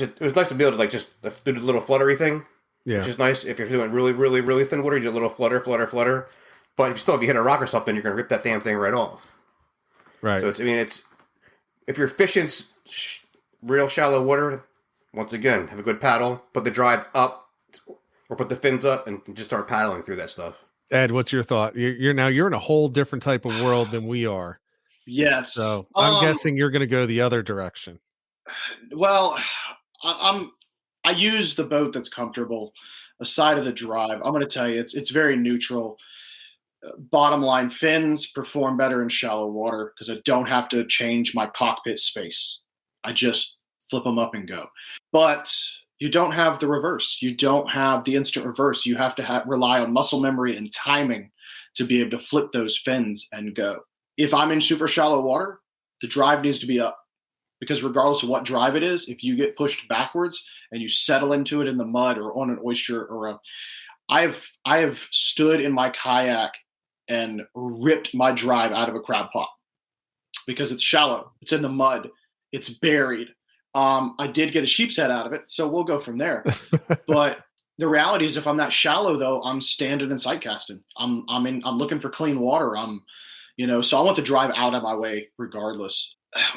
to be able to just do the little fluttery thing, which is nice. If you're doing really, really, really thin water, you do a little flutter. But if you hit a rock or something, you're going to rip that damn thing right off. Right. So if you're fishing real shallow water, once again, have a good paddle, put the drive up or put the fins up and just start paddling through that stuff. Ed, what's your thought? You're in a whole different type of world than we are. Yes. So I'm guessing you're going to go the other direction. Well, I use the boat that's comfortable aside of the drive. I'm going to tell you, it's very neutral. Bottom line, fins perform better in shallow water because I don't have to change my cockpit space. I just flip them up and go. But you don't have the reverse. You don't have the instant reverse. You have to rely on muscle memory and timing to be able to flip those fins and go. If I'm in super shallow water, the drive needs to be up, because regardless of what drive it is, if you get pushed backwards and you settle into it in the mud or on an oyster or I have stood in my kayak and ripped my drive out of a crab pot because it's shallow. It's in the mud. It's buried. I did get a sheep's head out of it, so we'll go from there. But the reality is, if I'm that shallow, though, I'm standing and sight casting. I'm looking for clean water. So I want the drive out of my way regardless.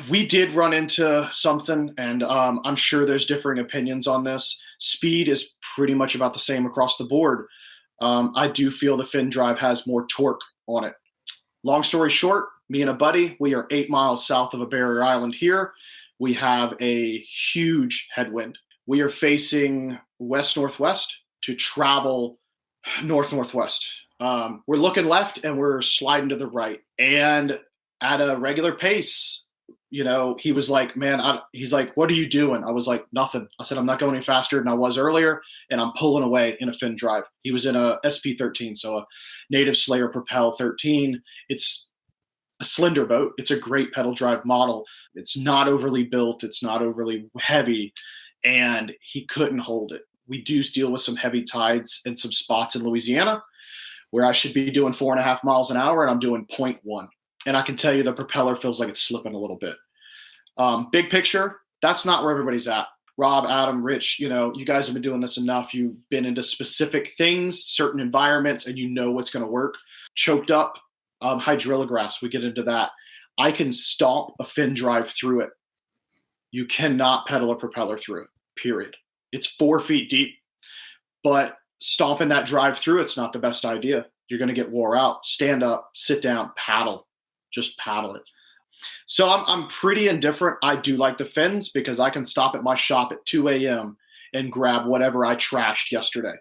We did run into something, and I'm sure there's differing opinions on this. Speed is pretty much about the same across the board. I do feel the fin drive has more torque on it. Long story short, me and a buddy, we are 8 miles south of a barrier island here. We have a huge headwind. We are facing west-northwest to travel north-northwest. We're looking left and we're sliding to the right. And at a regular pace, he was like, he's like, what are you doing? I was like, nothing. I said, I'm not going any faster than I was earlier, and I'm pulling away in a fin drive. He was in a SP13, so a Native Slayer Propel 13. It's a slender boat. It's a great pedal drive model. It's not overly built. It's not overly heavy, and he couldn't hold it. We do deal with some heavy tides in some spots in Louisiana where I should be doing 4.5 miles an hour, and I'm doing 0.1. And I can tell you the propeller feels like it's slipping a little bit. Big picture, that's not where everybody's at. Rob, Adam, Rich, you guys have been doing this enough. You've been into specific things, certain environments, and you know what's going to work. Choked up, hydrilla we get into that. I can stomp a fin drive through it. You cannot pedal a propeller through it, period. It's 4 feet deep. but stomping that drive through, it's not the best idea. You're going to get wore out. Stand up, sit down, paddle, just paddle it. So I'm pretty indifferent. I do like the fins because I can stop at my shop at 2 a.m. and grab whatever I trashed yesterday.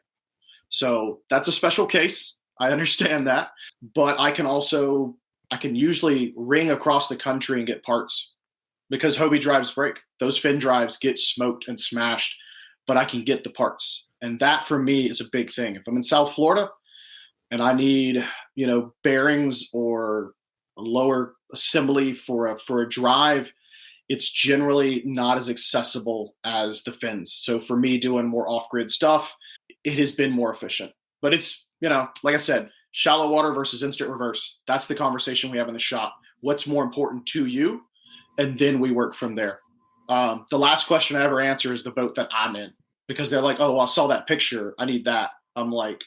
So that's a special case. I understand that, but I can usually ring across the country and get parts because Hobie drives break. Those fin drives get smoked and smashed, but I can get the parts. And that for me is a big thing. If I'm in South Florida and I need, bearings or a lower assembly for a drive, it's generally not as accessible as the fins. So for me doing more off-grid stuff, it has been more efficient. But it's, like I said, shallow water versus instant reverse. That's the conversation we have in the shop. What's more important to you? And then we work from there. The last question I ever answer is the boat that I'm in, because they're like, oh, I saw that picture. I need that. I'm like,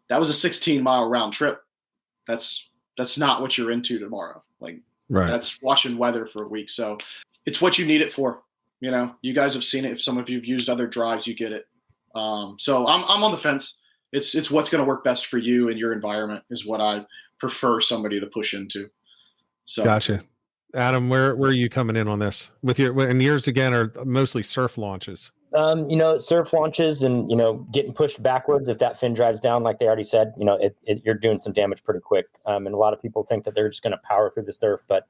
that was a 16-mile round trip. That's not what you're into tomorrow. Like, right. That's watching weather for a week. So it's what you need it for. You guys have seen it. If some of you have used other drives, you get it. So I'm on the fence. It's what's going to work best for you and your environment is what I prefer somebody to push into. So gotcha. Adam, where are you coming in on this with and yours again are mostly surf launches? Surf launches and, getting pushed backwards. If that fin drives down, like they already said, you're doing some damage pretty quick. And a lot of people think that they're just going to power through the surf, but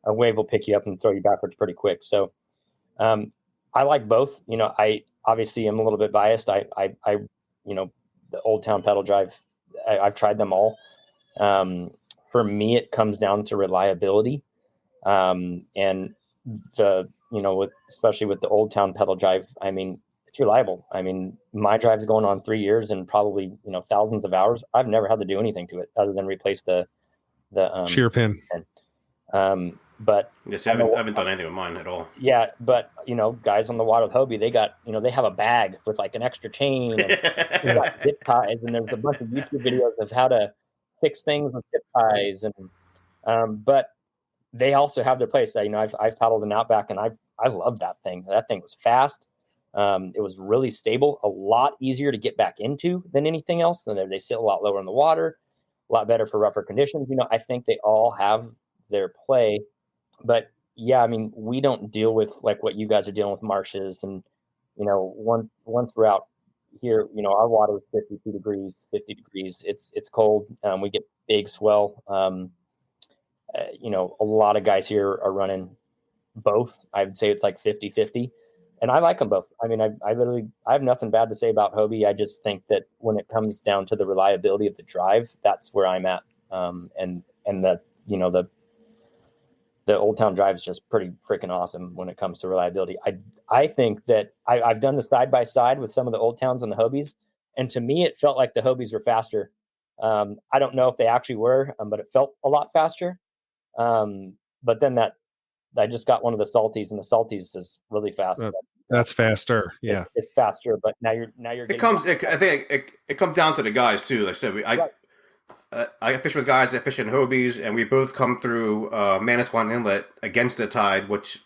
a wave will pick you up and throw you backwards pretty quick. So, I like both. I obviously am a little bit biased. I the Old Town pedal drive, I've tried them all. For me, it comes down to reliability. And especially with the Old Town pedal drive, I mean, it's reliable. I mean, my drive's going on 3 years and probably, thousands of hours. I've never had to do anything to it other than replace the shear pin. But yes, I haven't done anything with mine at all. Yeah. But, guys on the water with Hobie, they got, they have a bag with like an extra chain and they got zip ties. And there's a bunch of YouTube videos of how to fix things with zip ties. And, but they also have their place. I've paddled an Outback and I love that thing. That thing was fast. It was really stable, a lot easier to get back into than anything else. And they sit a lot lower in the water, a lot better for rougher conditions. I think they all have their play, but yeah, I mean, we don't deal with like what you guys are dealing with marshes and, once we're out here, our water is 52 degrees, 50 degrees. It's cold. We get big swell. A lot of guys here are running both. I would say it's like 50-50 and I like them both. I mean, I have nothing bad to say about Hobie. I just think that when it comes down to the reliability of the drive, that's where I'm at. And the Old Town drive is just pretty freaking awesome when it comes to reliability. I think that I've done the side by side with some of the Old Towns and the Hobies. And to me, it felt like the Hobies were faster. I don't know if they actually were, but it felt a lot faster. But then I just got one of the Salties, and the Salties is really fast. That's faster. Yeah, it's faster. But now you're. I think it comes down to the guys too. Like I said, I fish with guys that fish in Hobies, and we both come through Manasquan Inlet against the tide, which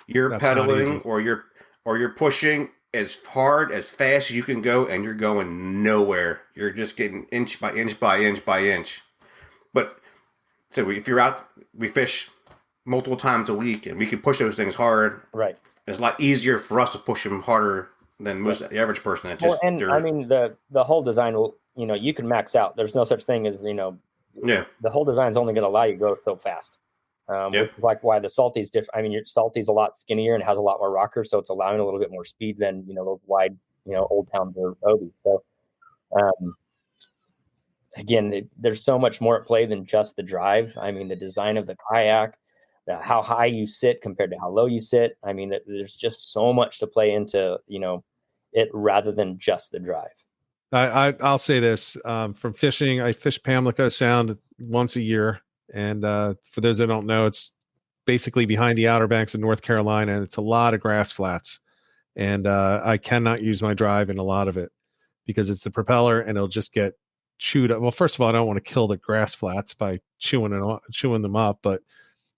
you're pedaling or you're pushing as hard as fast as you can go, and you're going nowhere. You're just getting inch by inch by inch by inch. But so if you're out, we fish multiple times a week, and we can push those things hard. Right. It's a lot easier for us to push them harder than the average person. That just I mean, the whole design will, you can max out. There's no such thing as, the whole design is only going to allow you to go so fast. Which is like why the Salty's different. I mean, your Salty's a lot skinnier and has a lot more rocker, so it's allowing a little bit more speed than, those wide, Old Towns or Hobie. So, again, there's so much more at play than just the drive. I mean, the design of the kayak, how high you sit compared to how low you sit. I mean, there's just so much to play into, it rather than just the drive. I'll say this, from fishing, I fish Pamlico Sound once a year. And for those that don't know, it's basically behind the Outer Banks of North Carolina, and it's a lot of grass flats. And I cannot use my drive in a lot of it because it's the propeller and it'll just get chewed up. Well, first of all, I don't want to kill the grass flats by chewing them up, but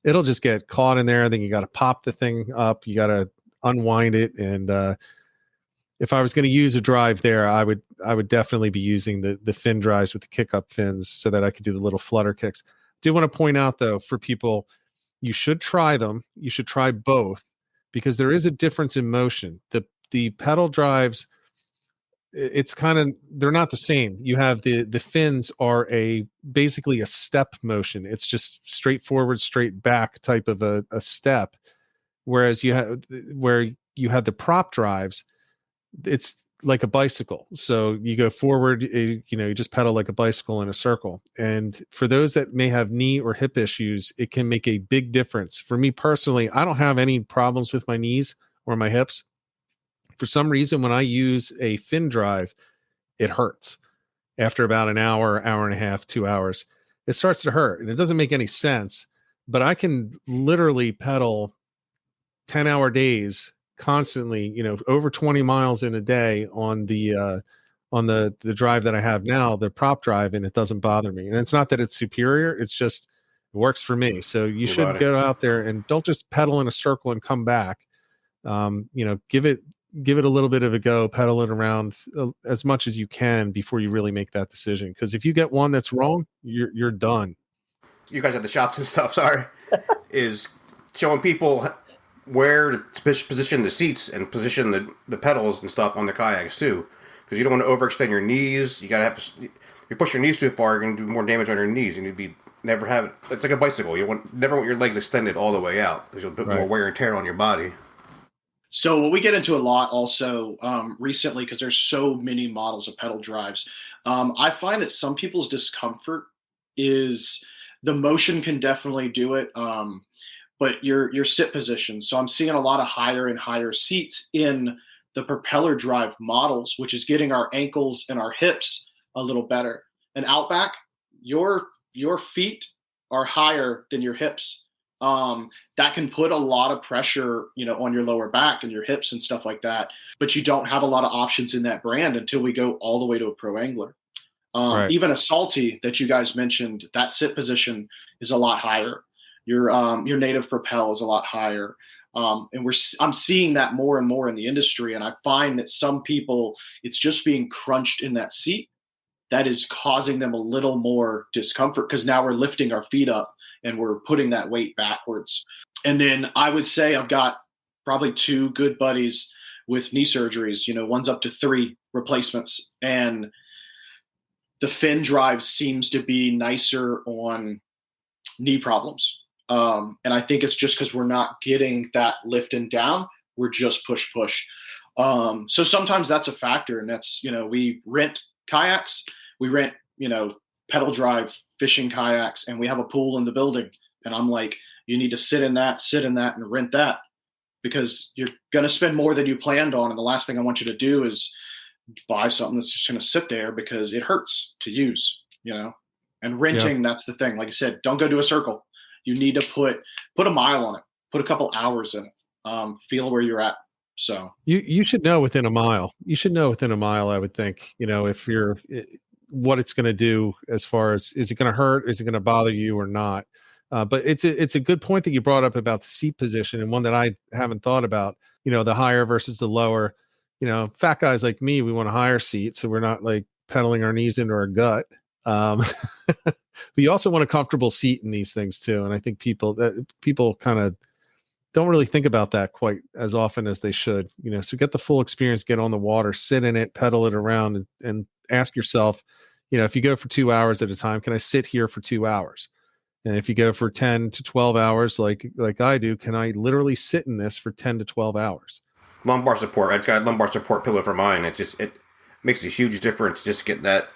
it'll just get caught in there. Then you got to pop the thing up. You got to unwind it. And if I was going to use a drive there, I would definitely be using the fin drives with the kick up fins so that I could do the little flutter kicks. Do want to point out though, for people, you should try them. You should try both because there is a difference in motion. The pedal drives, it's kind of, they're not the same. You have the fins are basically a step motion. It's just straight forward, straight back type of a step. Whereas you have the prop drives, it's like a bicycle. So you go forward, you just pedal like a bicycle in a circle. And for those that may have knee or hip issues, it can make a big difference. For me personally, I don't have any problems with my knees or my hips. For some reason, when I use a fin drive, it hurts after about an hour, hour and a half, 2 hours. It starts to hurt and it doesn't make any sense, but I can literally pedal 10-hour days constantly, over 20 miles in a day on the drive that I have now, the prop drive, and it doesn't bother me. And it's not that it's superior, it's just it works for me. So you should go out there and don't just pedal in a circle and come back. Give it a little bit of a go, pedal it around as much as you can before you really make that decision. Because if you get one that's wrong, you're done. You guys at the shops and stuff, is showing people where to position the seats and position the pedals and stuff on the kayaks too. Because you don't want to overextend your knees. You gotta if you push your knees too far, you're gonna do more damage on your knees, and it's like a bicycle. Never want your legs extended all the way out because you'll put more wear and tear on your body. So what we get into a lot also recently, because there's so many models of pedal drives, I find that some people's discomfort is the motion can definitely do it, but your sit position. So I'm seeing a lot of higher and higher seats in the propeller drive models, which is getting our ankles and our hips a little better. And out back, your feet are higher than your hips. That can put a lot of pressure, on your lower back and your hips and stuff like that. But you don't have a lot of options in that brand until we go all the way to a pro angler. Right. Even a Salty that you guys mentioned, that sit position is a lot higher. Your native propel is a lot higher. And I'm seeing that more and more in the industry. And I find that some people, it's just being crunched in that seat that is causing them a little more discomfort because now we're lifting our feet up and we're putting that weight backwards. And then I would say I've got probably 2 good buddies with knee surgeries, one's up to 3 replacements. And the fin drive seems to be nicer on knee problems. And I think it's just because we're not getting that lift and down. We're just push. So sometimes that's a factor. And that's, we rent kayaks, we rent, pedal drive fishing kayaks, and we have a pool in the building. And I'm like, you need to sit in that and rent that because you're going to spend more than you planned on. And the last thing I want you to do is buy something that's just going to sit there because it hurts to use, and renting. Yeah. That's the thing. Like I said, don't go to a circle. You need to put a mile on it, put a couple hours in it, feel where you're at. So you should know within a mile. I would think, if you're what it's going to do as far as, is it going to hurt? Is it going to bother you or not? But it's a good point that you brought up about the seat position, and one that I haven't thought about, the higher versus the lower. Fat guys like me, we want a higher seat. So we're not like pedaling our knees into our gut. But you also want a comfortable seat in these things too. And I think people kind of don't really think about that quite as often as they should, so get the full experience, get on the water, sit in it, pedal it around, and ask yourself, if you go for 2 hours at a time, can I sit here for 2 hours? And if you go for 10 to 12 hours, like I do, can I literally sit in this for 10 to 12 hours? Lumbar support. I just got a lumbar support pillow for mine. It makes a huge difference just getting that.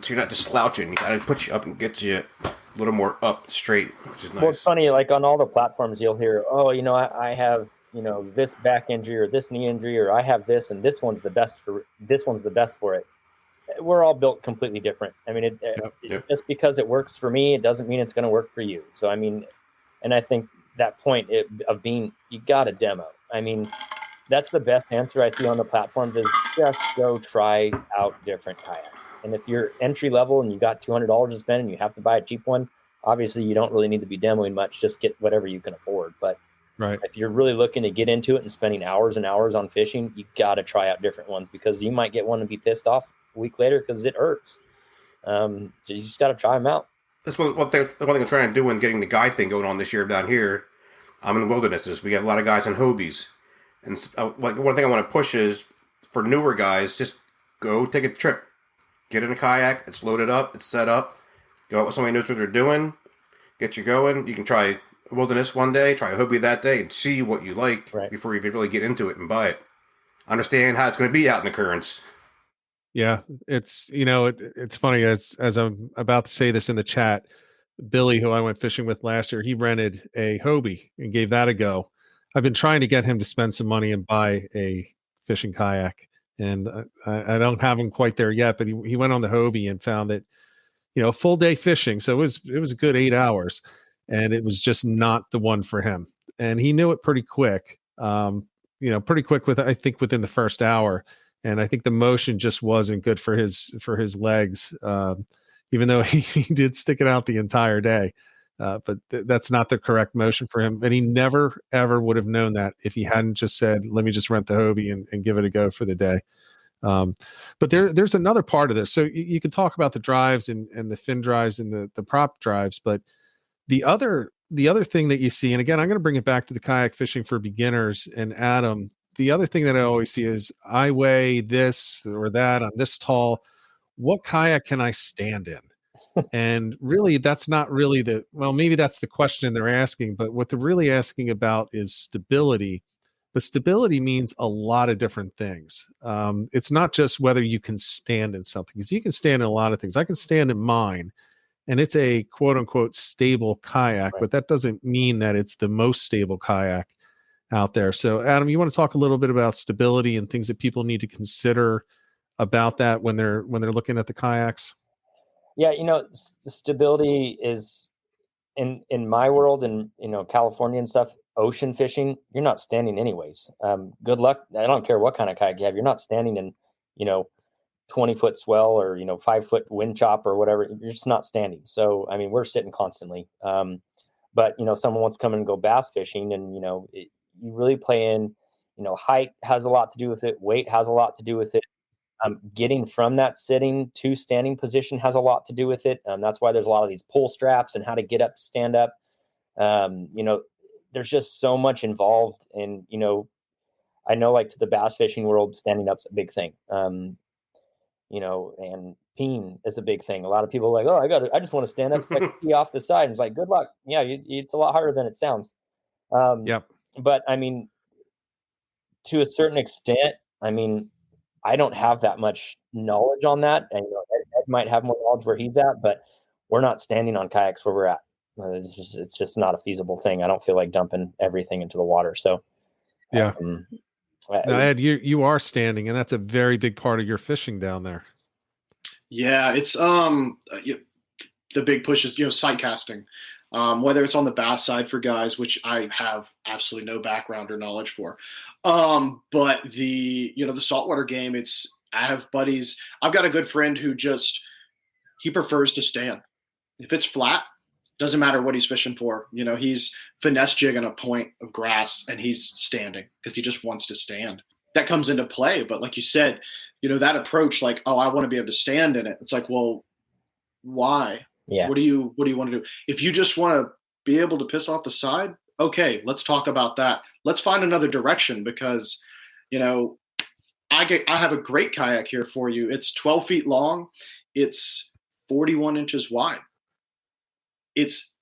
So you're not just slouching. You got to put you up and get you a little more up straight, which is nice. Well, it's funny, like on all the platforms, you'll hear, I have, this back injury or this knee injury, or I have this, and this one's the best for it. We're all built completely different. I mean, just because it works for me, it doesn't mean it's going to work for you. So, I mean, and I think that point of being, you got to demo. I mean, that's the best answer I see on the platforms is just go try out different kayaks. And if you're entry level and you got $200 to spend and you have to buy a cheap one, obviously you don't really need to be demoing much. Just get whatever you can afford. But Right. If you're really looking to get into it and spending hours and hours on fishing, you got to try out different ones, because you might get one and be pissed off a week later because it hurts. You just got to try them out. That's one thing I'm trying to do in getting the guide thing going on this year down here. I'm in the wildernesses. We have a lot of guys on Hobies. And one thing I want to push is for newer guys, just go take a trip. Get in a kayak. It's loaded up. It's set up. Go out with somebody who knows what they're doing. Get you going. You can try wilderness one day, try a Hobie that day, and see what you like before you really get into it and buy it. Understand how it's going to be out in the currents. Yeah, it's it's funny as I'm about to say this in the chat. Billy, who I went fishing with last year, he rented a Hobie and gave that a go. I've been trying to get him to spend some money and buy a fishing kayak, and I don't have him quite there yet. But he went on the Hobie and found that a full day fishing, so it was a good 8 hours. And it was just not the one for him. And he knew it pretty quick, pretty quick I think within the first hour. And I think the motion just wasn't good for his legs, even though he did stick it out the entire day. But that's not the correct motion for him. And he never, ever would have known that if he hadn't just said, let me just rent the Hobie and give it a go for the day. But there's another part of this. So you can talk about the drives and the fin drives and the prop drives, but the other thing that you see, and again, I'm going to bring it back to the kayak fishing for beginners and Adam. The other thing that I always see is I weigh this or that, I'm this tall. What kayak can I stand in? And really, that's not really maybe that's the question they're asking, but what they're really asking about is stability. But stability means a lot of different things. It's not just whether you can stand in something, because you can stand in a lot of things. I can stand in mine, and it's a quote unquote stable kayak, but that doesn't mean that it's the most stable kayak out there. So Adam, you want to talk a little bit about stability and things that people need to consider about that when they're looking at the kayaks? Yeah. The stability is in my world and, California and stuff, ocean fishing, you're not standing anyways. Good luck. I don't care what kind of kayak you have. You're not standing in, 20-foot swell or 5-foot wind chop or whatever. You're just not standing. So we're sitting constantly. But someone wants to come and go bass fishing, and you really play in. Height has a lot to do with it. Weight has a lot to do with it. Getting from that sitting to standing position has a lot to do with it. That's why there's a lot of these pull straps and how to get up to stand up. There's just so much involved, and I know, like, to the bass fishing world, standing up's a big thing. And peeing is a big thing. A lot of people are like, I just want to stand up, like, pee off the side. And it's like, good luck. Yeah, it's a lot harder than it sounds. Yep. But to a certain extent, I don't have that much knowledge on that. And Ed might have more knowledge where he's at, but we're not standing on kayaks where we're at. It's just not a feasible thing. I don't feel like dumping everything into the water. So yeah. Now, Ed, you are standing, and that's a very big part of your fishing down there. Yeah, it's the big push is sight casting, whether it's on the bass side for guys, which I have absolutely no background or knowledge for, but the saltwater game. I have buddies. I've got a good friend who he prefers to stand. If it's flat, doesn't matter what he's fishing for. He's finesse jigging a point of grass and he's standing because he just wants to stand. That comes into play. But like you said, that approach, like, I want to be able to stand in it. It's like, well, why? Yeah. What do you want to do? If you just want to be able to piss off the side, okay, let's talk about that. Let's find another direction, because, I have a great kayak here for you. It's 12 feet long. It's 41 inches wide. Its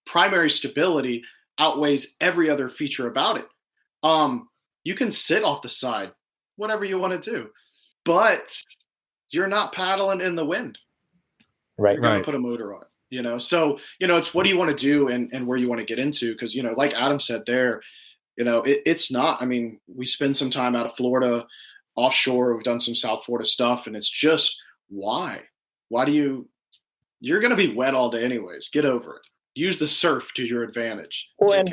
primary stability outweighs every other feature about it. You can sit off the side, whatever you want to do, but you're not paddling in the wind. Right. You're going to put a motor on it, So, it's what do you want to do and where you want to get into? Because, like Adam said there, it's not, we spend some time out of Florida offshore. We've done some South Florida stuff, and it's just, why do you're going to be wet all day anyways. Get over it. Use the surf to your advantage. Well, and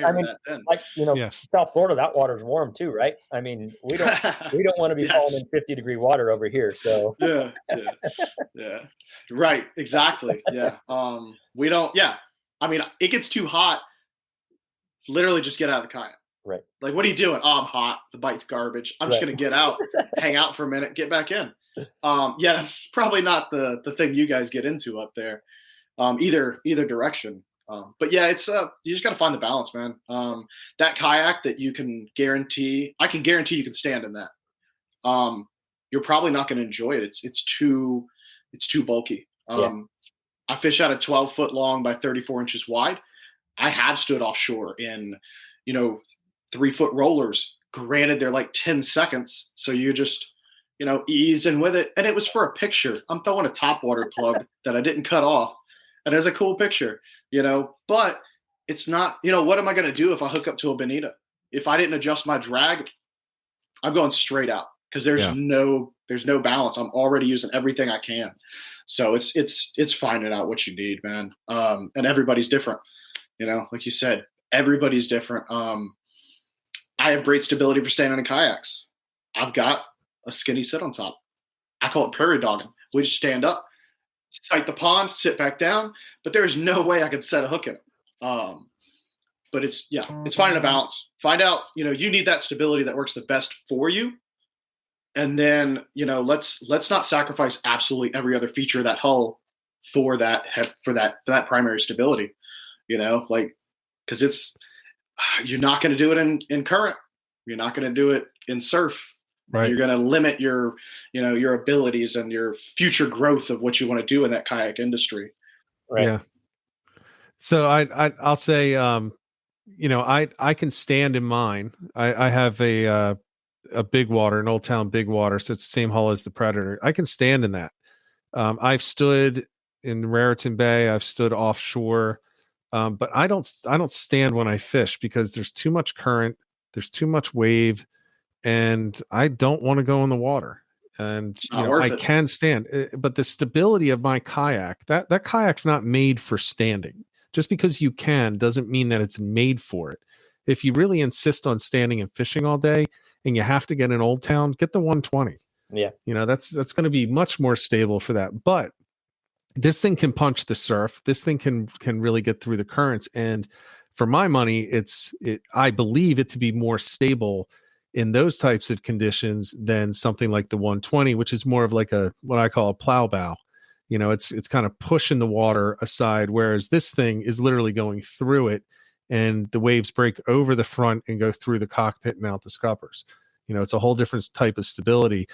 South Florida, that water's warm too, right? We don't want to be Yes. falling in 50-degree water over here. So yeah. Right. Exactly. Yeah. We don't. Yeah. It gets too hot. Literally, just get out of the kayak. Right. Like, what are you doing? Oh, I'm hot. The bite's garbage. I'm just going to get out, hang out for a minute, get back in. Yeah, that's probably not the thing you guys get into up there, either direction. But yeah, it's you just got to find the balance, man. That kayak that I can guarantee you can stand in that. You're probably not going to enjoy it. It's too bulky. I fish out a 12-foot long by 34 inches wide. I have stood offshore in, 3-foot rollers. Granted, they're like 10 seconds, so you just, ease in with it. And it was for a picture. I'm throwing a topwater plug that I didn't cut off, and it's a cool picture, But it's not, what am I going to do if I hook up to a bonita? If I didn't adjust my drag, I'm going straight out because there's no balance. I'm already using everything I can. So it's finding out what you need, man. And everybody's different, like you said, everybody's different. I have great stability for standing in kayaks. I've got a skinny sit on top. I call it prairie dogging. We just stand up, sight the pond, sit back down, but there's no way I could set a hook in it. But it's finding a balance. Find out, you need that stability that works the best for you. And then, let's not sacrifice absolutely every other feature of that hull for that primary stability, because you're not going to do it in current. You're not going to do it in surf. Right. You're going to limit your abilities and your future growth of what you want to do in that kayak industry. Right. Yeah. So I'll say, I can stand in mine. I have a big water, an Old Town big water. So it's the same hull as the Predator. I can stand in that. I've stood in Raritan Bay. I've stood offshore. But I don't stand when I fish because there's too much current. There's too much wave. And I don't want to go in the water. And I can stand, but the stability of my kayak, that kayak's not made for standing. Just because you can doesn't mean that it's made for it. If you really insist on standing and fishing all day and you have to get an Old Town, get the 120. Yeah. That's going to be much more stable for that. But this thing can punch the surf. This thing can really get through the currents. And for my money, I believe it to be more stable in those types of conditions than something like the 120, which is more of like what I call a plow bow. It's kind of pushing the water aside, whereas this thing is literally going through it, and the waves break over the front and go through the cockpit and out the scuppers. It's a whole different type of stability.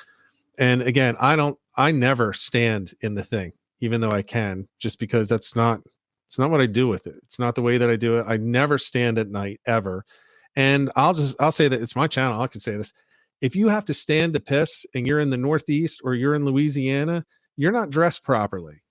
And again, I never stand in the thing, even though I can, just because it's not what I do with it. It's not the way that I do it. I never stand at night ever. And I'll say that it's my channel. I can say this. If you have to stand to piss and you're in the Northeast or you're in Louisiana, you're not dressed properly.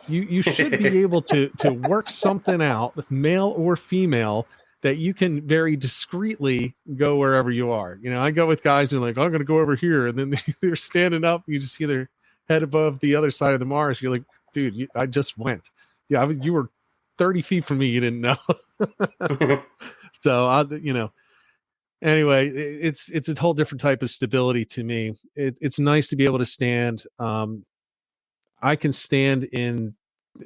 You should be able to work something out, male or female, that you can very discreetly go wherever you are. I go with guys who are like, I'm going to go over here. And then they're standing up. You just see their head above the other side of the marsh. You're like, dude, I just went. Yeah, you were 30 feet from me. You didn't know. So, anyway, it's a whole different type of stability to me. It's nice to be able to stand. I can stand in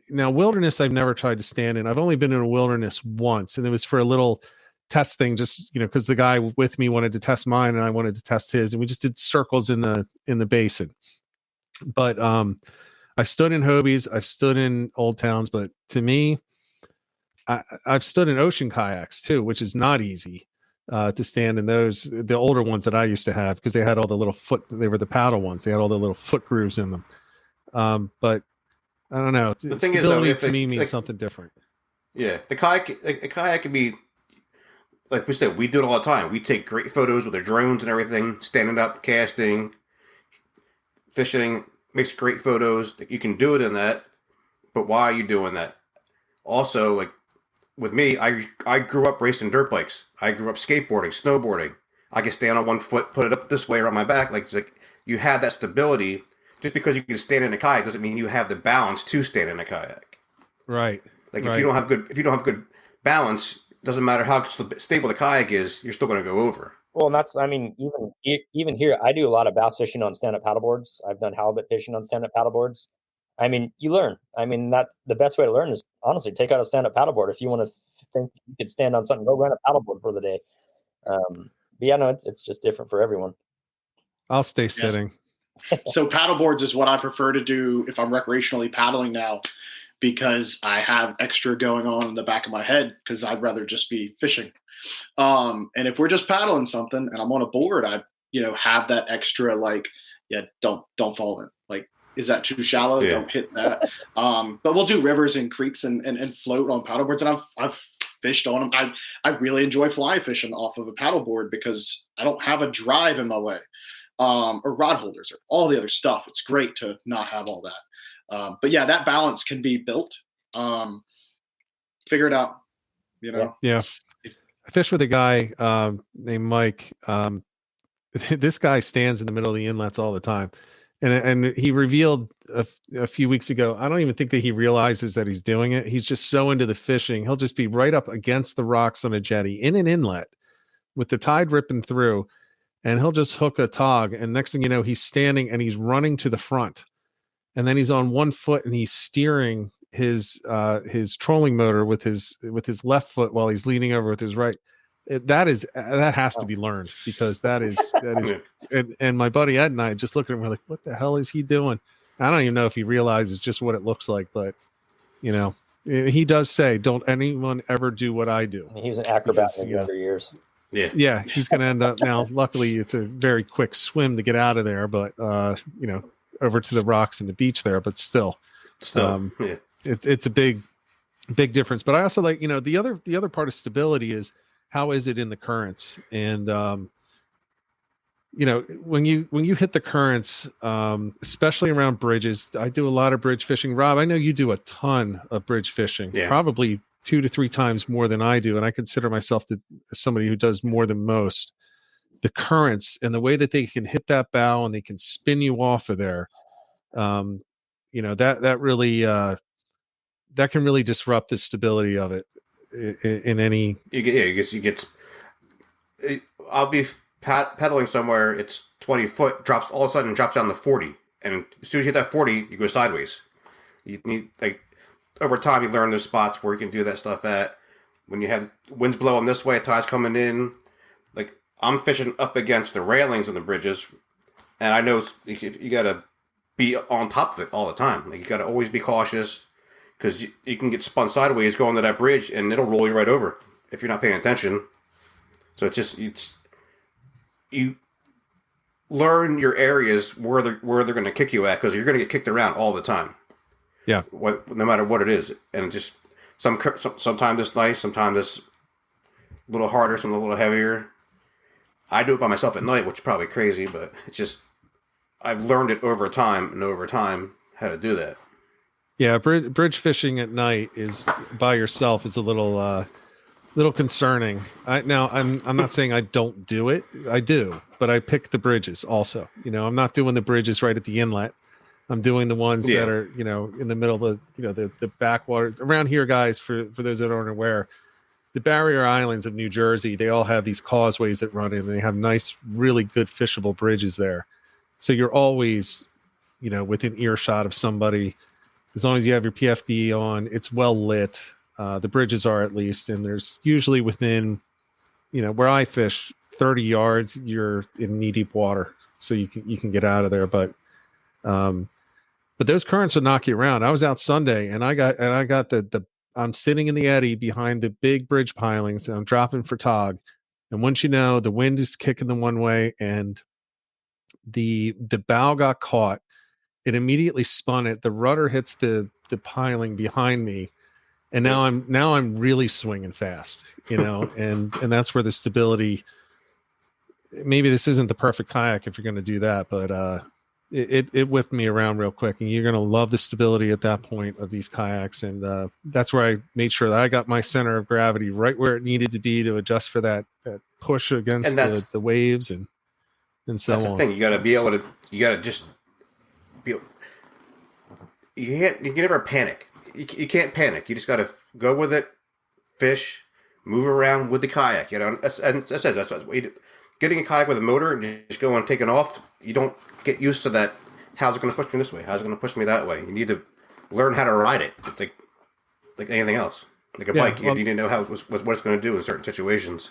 now wilderness. I've never tried to stand in. I've only been in a wilderness once, and it was for a little test thing, just because the guy with me wanted to test mine and I wanted to test his, and we just did circles in the basin. But I stood in Hobies, I've stood in Old Towns, but to me, I've stood in ocean kayaks too, which is not easy to stand in those, the older ones that I used to have, because they had all the little they were the paddle ones. They had all the little foot grooves in them. But I don't know. The thing is, though, to me means something different. Yeah, the kayak can be, like we said, we do it all the time. We take great photos with our drones and everything, standing up, casting, fishing, makes great photos. You can do it in that, but why are you doing that? Also, like with me, I grew up racing dirt bikes. I grew up skateboarding, snowboarding. I can stand on one foot, put it up this way or on my back. Like, it's like you have that stability. Just because you can stand in a kayak doesn't mean you have the balance to stand in a kayak. Right. Like if you don't have good balance, doesn't matter how stable the kayak is, you're still going to go over. Well, and that's, I mean, even here, I do a lot of bass fishing on stand-up paddleboards. I've done halibut fishing on stand-up paddleboards. I mean, you learn. I mean, the best way to learn is honestly take out a stand-up paddleboard. If you want to think you could stand on something, go rent a paddleboard for the day. But yeah, no, it's just different for everyone. I'll stay sitting. So paddle boards is what I prefer to do if I'm recreationally paddling now, because I have extra going on in the back of my head because I'd rather just be fishing. And if we're just paddling something and I'm on a board, I have that extra don't fall in. Like, is that too shallow? Yeah. Don't hit that. But we'll do rivers and creeks and float on paddle boards, and I've fished on them. I really enjoy fly fishing off of a paddle board because I don't have a drive in my way, or rod holders or all the other stuff. It's great to not have all that. But yeah, that balance can be built. Figure it out. Yeah. I fished with a guy named Mike. This guy stands in the middle of the inlets all the time. And he revealed a few weeks ago, I don't even think that he realizes that he's doing it. He's just so into the fishing. He'll just be right up against the rocks on a jetty in an inlet with the tide ripping through, and he'll just hook a tog. And next thing you know, he's standing and he's running to the front. And then he's on one foot and he's steering his trolling motor with his left foot while he's leaning over with his right. That has to be learned, because that is and my buddy Ed and I just look at him, we're like, what the hell is he doing? I don't even know if he realizes just what it looks like, but he does say, don't anyone ever do what I do. He was an acrobat in the younger years. Yeah, he's going to end up now. Luckily, it's a very quick swim to get out of there, but over to the rocks and the beach there. But still, it's a big difference. But I also like, the other part of stability is, how is it in the currents? And when you hit the currents, especially around bridges, I do a lot of bridge fishing. Rob, I know you do a ton of bridge fishing, probably 2 to 3 times more than I do. And I consider myself somebody who does more than most. The currents and the way that they can hit that bow and they can spin you off of there, that really, that can really disrupt the stability of it in any. I'll be pedaling somewhere, it's 20 foot, all of a sudden drops down to 40. And as soon as you hit that 40, you go sideways. You need, over time, you learn those spots where you can do that stuff at. When you have winds blowing this way, tide's coming in. I'm fishing up against the railings on the bridges, and I know you got to be on top of it all the time. You got to always be cautious, because you can get spun sideways going to that bridge, and it'll roll you right over if you're not paying attention. So you learn your areas where they're going to kick you at, because you're going to get kicked around all the time. Yeah. No matter what it is, and just sometimes it's nice, sometimes it's a little harder, sometimes a little heavier. I do it by myself at night, which is probably crazy, but it's just I've learned it over time how to do that. Yeah, bridge fishing at night is by yourself is a little concerning. I'm not saying I don't do it. I do, but I pick the bridges also. I'm not doing the bridges right at the inlet. I'm doing the ones that are, in the middle of the backwaters around here, guys. For those that aren't aware, the barrier islands of New Jersey, they all have these causeways that run in, and they have nice, really good fishable bridges there. So you're always, within earshot of somebody. As long as you have your PFD on, it's well lit. The bridges are, at least, and there's usually within, where I fish, 30 yards, you're in knee deep water, so you can get out of there. But those currents will knock you around. I was out Sunday, and I got I'm sitting in the eddy behind the big bridge pilings, and I'm dropping for tog, and once the wind is kicking the one way, and the bow got caught. It immediately spun it. The rudder hits the piling behind me, and now I'm really swinging fast, and that's where the stability. Maybe this isn't the perfect kayak if you're going to do that, but it whipped me around real quick, and you're going to love the stability at that point of these kayaks, and that's where I made sure that I got my center of gravity right where it needed to be to adjust for that push against the waves and so on. That's the thing. You got to be able to. You got to just. You can never panic. You can't panic. You just got to go with it, fish, move around with the kayak. That's what you do. Getting a kayak with a motor and just going and taking off, you don't get used to that. How's it going to push me this way? How's it going to push me that way? You need to learn how to ride it. It's like anything else. Like a bike, you need to know what it's going to do in certain situations.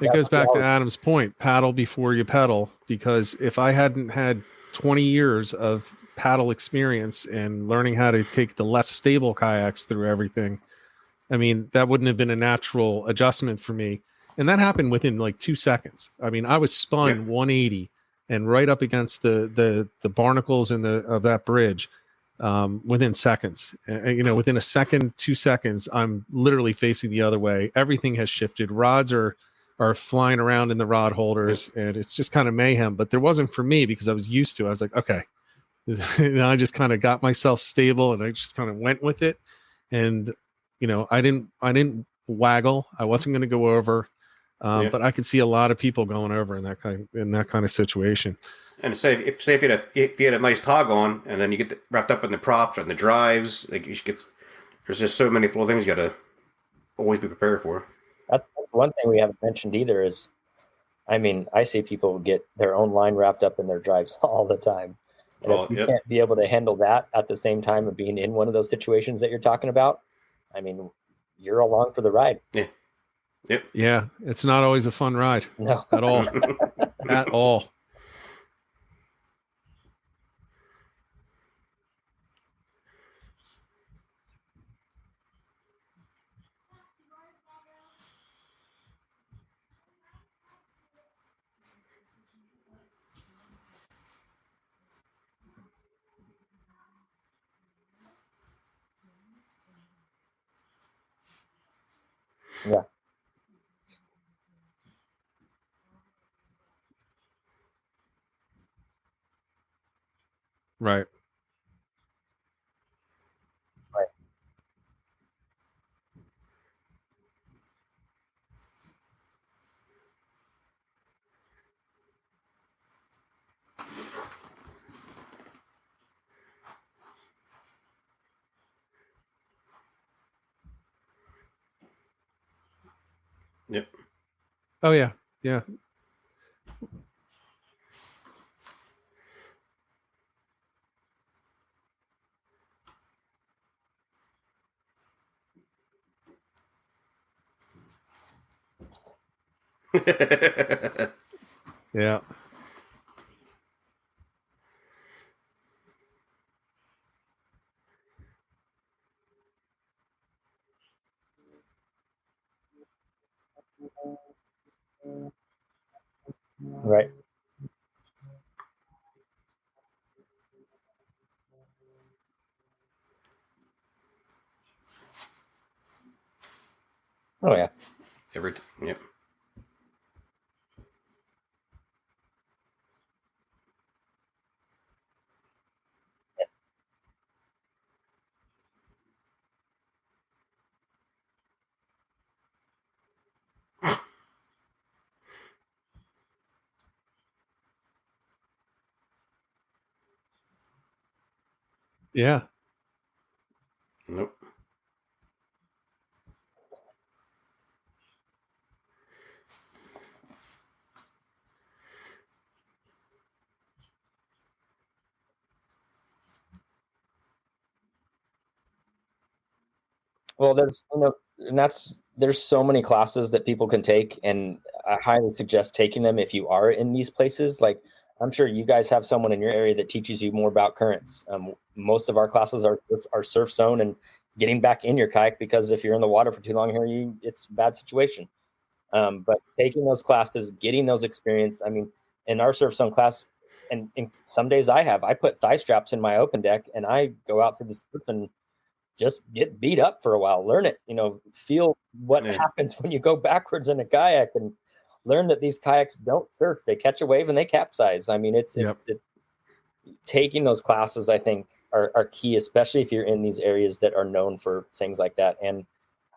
It goes back to Adam's point, paddle before you pedal, because if I hadn't had 20 years of paddle experience and learning how to take the less stable kayaks through everything, I mean, that wouldn't have been a natural adjustment for me. And that happened within like 2 seconds. I mean, I was spun 180 and right up against the barnacles of that bridge within seconds. Within a second, 2 seconds, I'm literally facing the other way. Everything has shifted. Rods are flying around in the rod holders, and it's just kind of mayhem. But there wasn't for me because I was used to it. I was like, okay. I just kind of got myself stable, and I just kind of went with it. And I didn't waggle. I wasn't going to go over. But I could see a lot of people going over in that kind of situation. And say if you had a nice tog on, and then you get wrapped up in the props or the drives, like there's just so many little things you got to always be prepared for. That's one thing we haven't mentioned either is, I mean, I see people get their own line wrapped up in their drives all the time. And if you can't be able to handle that at the same time of being in one of those situations that you're talking about, I mean, you're along for the ride. Yeah. Yep. Yeah, it's not always a fun ride. No. At all. At all. Yeah. Right. Right. Yep. Oh yeah. Yeah. Yeah. Right. Oh yeah. Yep. Yeah. Nope. Well, there's so many classes that people can take, and I highly suggest taking them if you are in these places. Like, I'm sure you guys have someone in your area that teaches you more about currents. Most of our classes are surf zone and getting back in your kayak, because if you're in the water for too long here, it's a bad situation. But taking those classes, getting those experience. I mean, in our surf zone class, and some days I put thigh straps in my open deck, and I go out through the surf and just get beat up for a while, learn it, feel what happens when you go backwards in a kayak, and learn that these kayaks don't surf. They catch a wave and they capsize. I mean, it's taking those classes, I think, are key, especially if you're in these areas that are known for things like that. And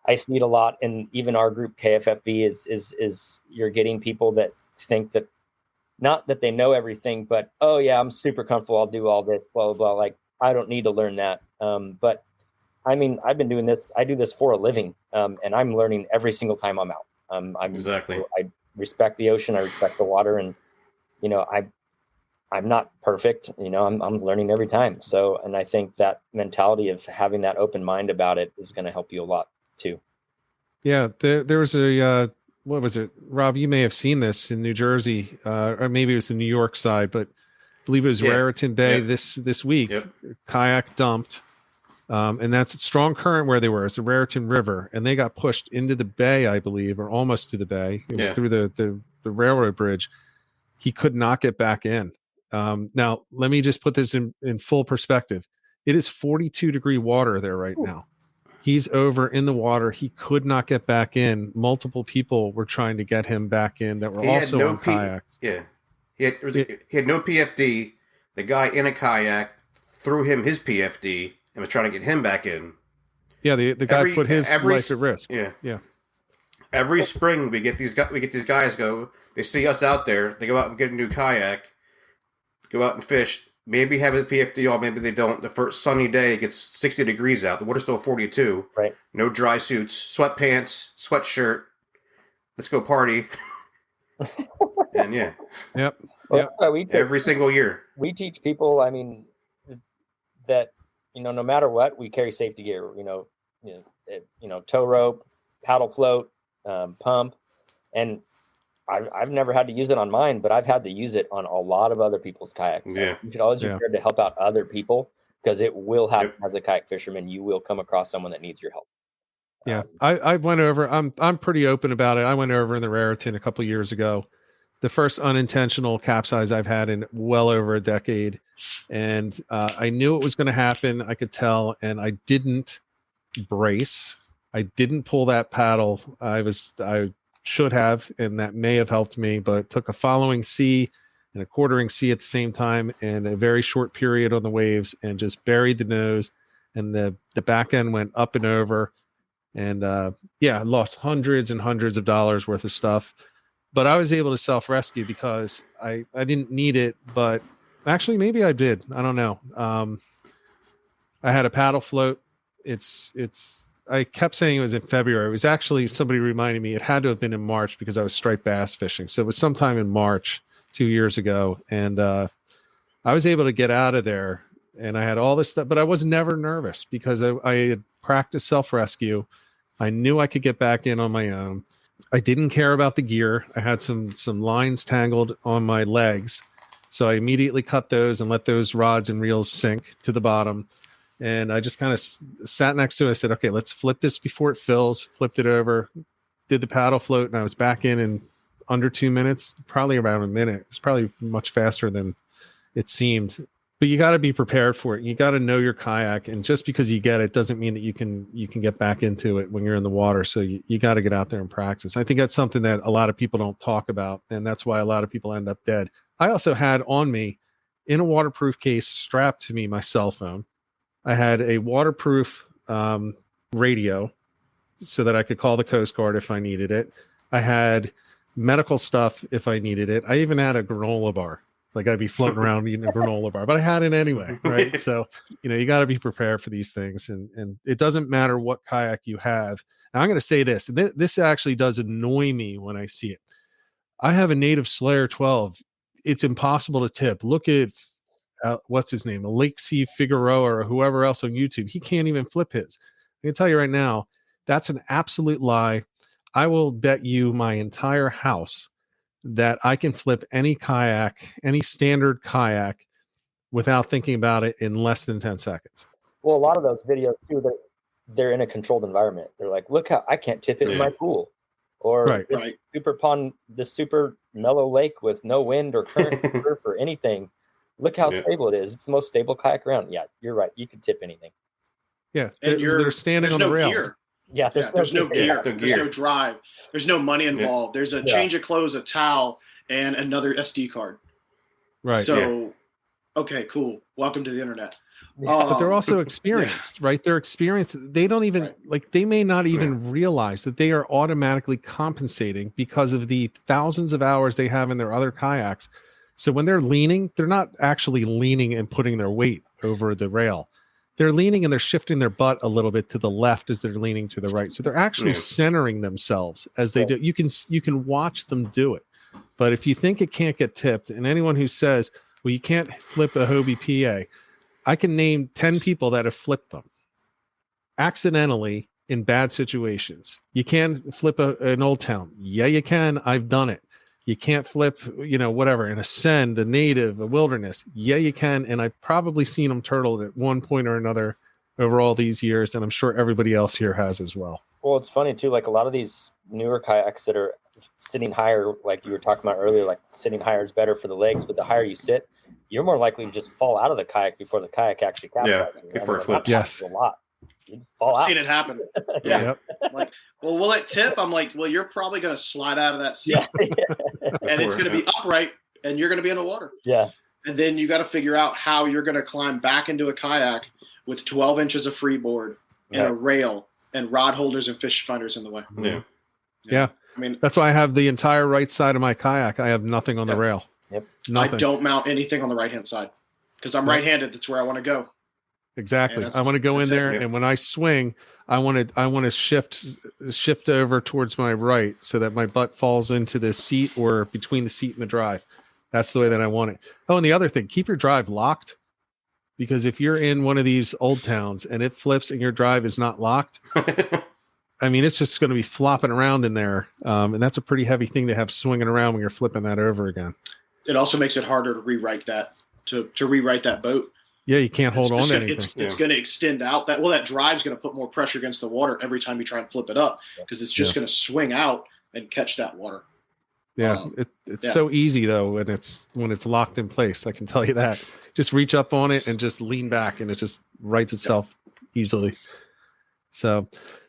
I see it a lot. And even our group KFFB is you're getting people that think that, not that they know everything, but, oh yeah, I'm super comfortable, I'll do all this, blah, blah, blah. Like, I don't need to learn that. But I mean, I've been doing this. I do this for a living, and I'm learning every single time I'm out. Exactly. I respect the ocean. I respect the water, and I'm not perfect. I'm learning every time. So, and I think that mentality of having that open mind about it is going to help you a lot too. Yeah, there was a what was it? Rob, you may have seen this in New Jersey, or maybe it was the New York side, but I believe it was Raritan Bay this week. Yep. Kayak dumped. And that's a strong current where they were. It's the Raritan River, and they got pushed into the bay, I believe, or almost to the bay. It was through the railroad bridge. He could not get back in. Now, let me just put this in full perspective. It is 42-degree water there right now. He's over in the water. He could not get back in. Multiple people were trying to get him back in that were also on kayaks. Yeah. He had no PFD. The guy in a kayak threw him his PFD and was trying to get him back in. Yeah, the guy put his life at risk. Yeah. Every spring we get these guys go. They see us out there. They go out and get a new kayak, go out and fish. Maybe have a PFD on, maybe they don't. The first sunny day, it gets 60 degrees out. The water's still 42. Right. No dry suits, sweatpants, sweatshirt. Let's go party. And yeah. Yep. Well, yep. Every single year. We teach people, I mean, that, no matter what, we carry safety gear, tow rope, paddle float, pump. And I've never had to use it on mine, but I've had to use it on a lot of other people's kayaks. Yeah. You should always be prepared to help out other people, because it will happen as a kayak fisherman. You will come across someone that needs your help. Yeah. I went over, I'm pretty open about it. I went over in the Raritan a couple of years ago, the first unintentional capsize I've had in well over a decade. And I knew it was going to happen. I could tell, and I didn't brace. I didn't pull that paddle. I should have, and that may have helped me, but took a following C and a quartering C at the same time, and a very short period on the waves, and just buried the nose, and the back end went up and over, and I lost hundreds and hundreds of dollars worth of stuff. But I was able to self-rescue because I didn't need it, but actually maybe I did. I don't know. I had a paddle float. I kept saying it was in February. It was actually, somebody reminded me, it had to have been in March because I was striped bass fishing. So it was sometime in March 2 years ago. And I was able to get out of there, and I had all this stuff, but I was never nervous because I had practiced self-rescue. I knew I could get back in on my own. I didn't care about the gear. I had some lines tangled on my legs. So I immediately cut those and let those rods and reels sink to the bottom. And I just kind of sat next to it. I said, okay, let's flip this before it fills. Flipped it over, did the paddle float, and I was back in under 2 minutes, probably around a minute. It's probably much faster than it seemed. But you got to be prepared for it. You got to know your kayak. And just because you get it doesn't mean that you can get back into it when you're in the water. So you got to get out there and practice. I think that's something that a lot of people don't talk about. And that's why a lot of people end up dead. I also had on me, in a waterproof case, strapped to me, my cell phone. I had a waterproof radio so that I could call the Coast Guard if I needed it. I had medical stuff if I needed it. I even had a granola bar. Like, I'd be floating around eating a granola bar, but I had it anyway, right? So, you got to be prepared for these things. And it doesn't matter what kayak you have. And I'm going to say this, and this actually does annoy me when I see it. I have a Native Slayer 12. It's impossible to tip. Look at what's his name, Lake C. Figueroa, or whoever else on YouTube. He can't even flip his. I can tell you right now, that's an absolute lie. I will bet you my entire house that I can flip any kayak, any standard kayak, without thinking about it in less than 10 seconds. Well, a lot of those videos too, they're in a controlled environment. They're like, look how I can't tip it in my pool, or super pond, this super mellow lake with no wind or current or surf or anything. Look how stable it is. It's the most stable kayak around. Yeah, you're right. You can tip anything. Yeah, they're standing on the rail. Gear. Yeah, there's no gear. There's no drive. There's no money involved. There's a change of clothes, a towel, and another SD card. Right. So, okay, cool. Welcome to the internet. But they're also experienced, right? They're experienced. They don't even they may not even realize that they are automatically compensating because of the thousands of hours they have in their other kayaks. So when they're leaning, they're not actually leaning and putting their weight over the rail. They're leaning and they're shifting their butt a little bit to the left as they're leaning to the right. So they're actually centering themselves as they do. You can watch them do it. But if you think it can't get tipped, and anyone who says, well, you can't flip a Hobie PA, I can name 10 people that have flipped them accidentally in bad situations. You can flip an old town. Yeah, you can. I've done it. You can't flip, whatever, an ascend, a native, a wilderness. Yeah, you can. And I've probably seen them turtle at one point or another over all these years. And I'm sure everybody else here has as well. Well, it's funny too, like a lot of these newer kayaks that are sitting higher, like you were talking about earlier, like sitting higher is better for the legs, but the higher you sit, you're more likely to just fall out of the kayak before the kayak actually capsizes. Yeah, before it flips. Yes. A lot. You'd fall I've out. seen it happen. Yeah. Yep. Like, well, will it tip? I'm like, well, you're probably going to slide out of that seat. And it's going to be upright, and you're going to be in the water. Yeah. And then you got to figure out how you're going to climb back into a kayak with 12 inches of freeboard and a rail and rod holders and fish finders in the way. Yeah. I mean, that's why I have the entire right side of my kayak. I have nothing on the rail. Yep. Nothing. I don't mount anything on the right-hand side because I'm right-handed. That's where I want to go. Exactly. I want to go in there, and when I swing, I want to shift over towards my right so that my butt falls into the seat or between the seat and the drive. That's the way that I want it. Oh, and the other thing, keep your drive locked, because if you're in one of these old towns and it flips and your drive is not locked, I mean, it's just going to be flopping around in there, and that's a pretty heavy thing to have swinging around when you're flipping that over again. It also makes it harder to rewrite that to rewrite that boat. Yeah, you can't hold on to anything. It's going to extend out. That drive's going to put more pressure against the water every time you try and flip it up because it's just going to swing out and catch that water. Yeah, it's so easy though when it's locked in place. I can tell you that. Just reach up on it and just lean back, and it just rights itself easily. So,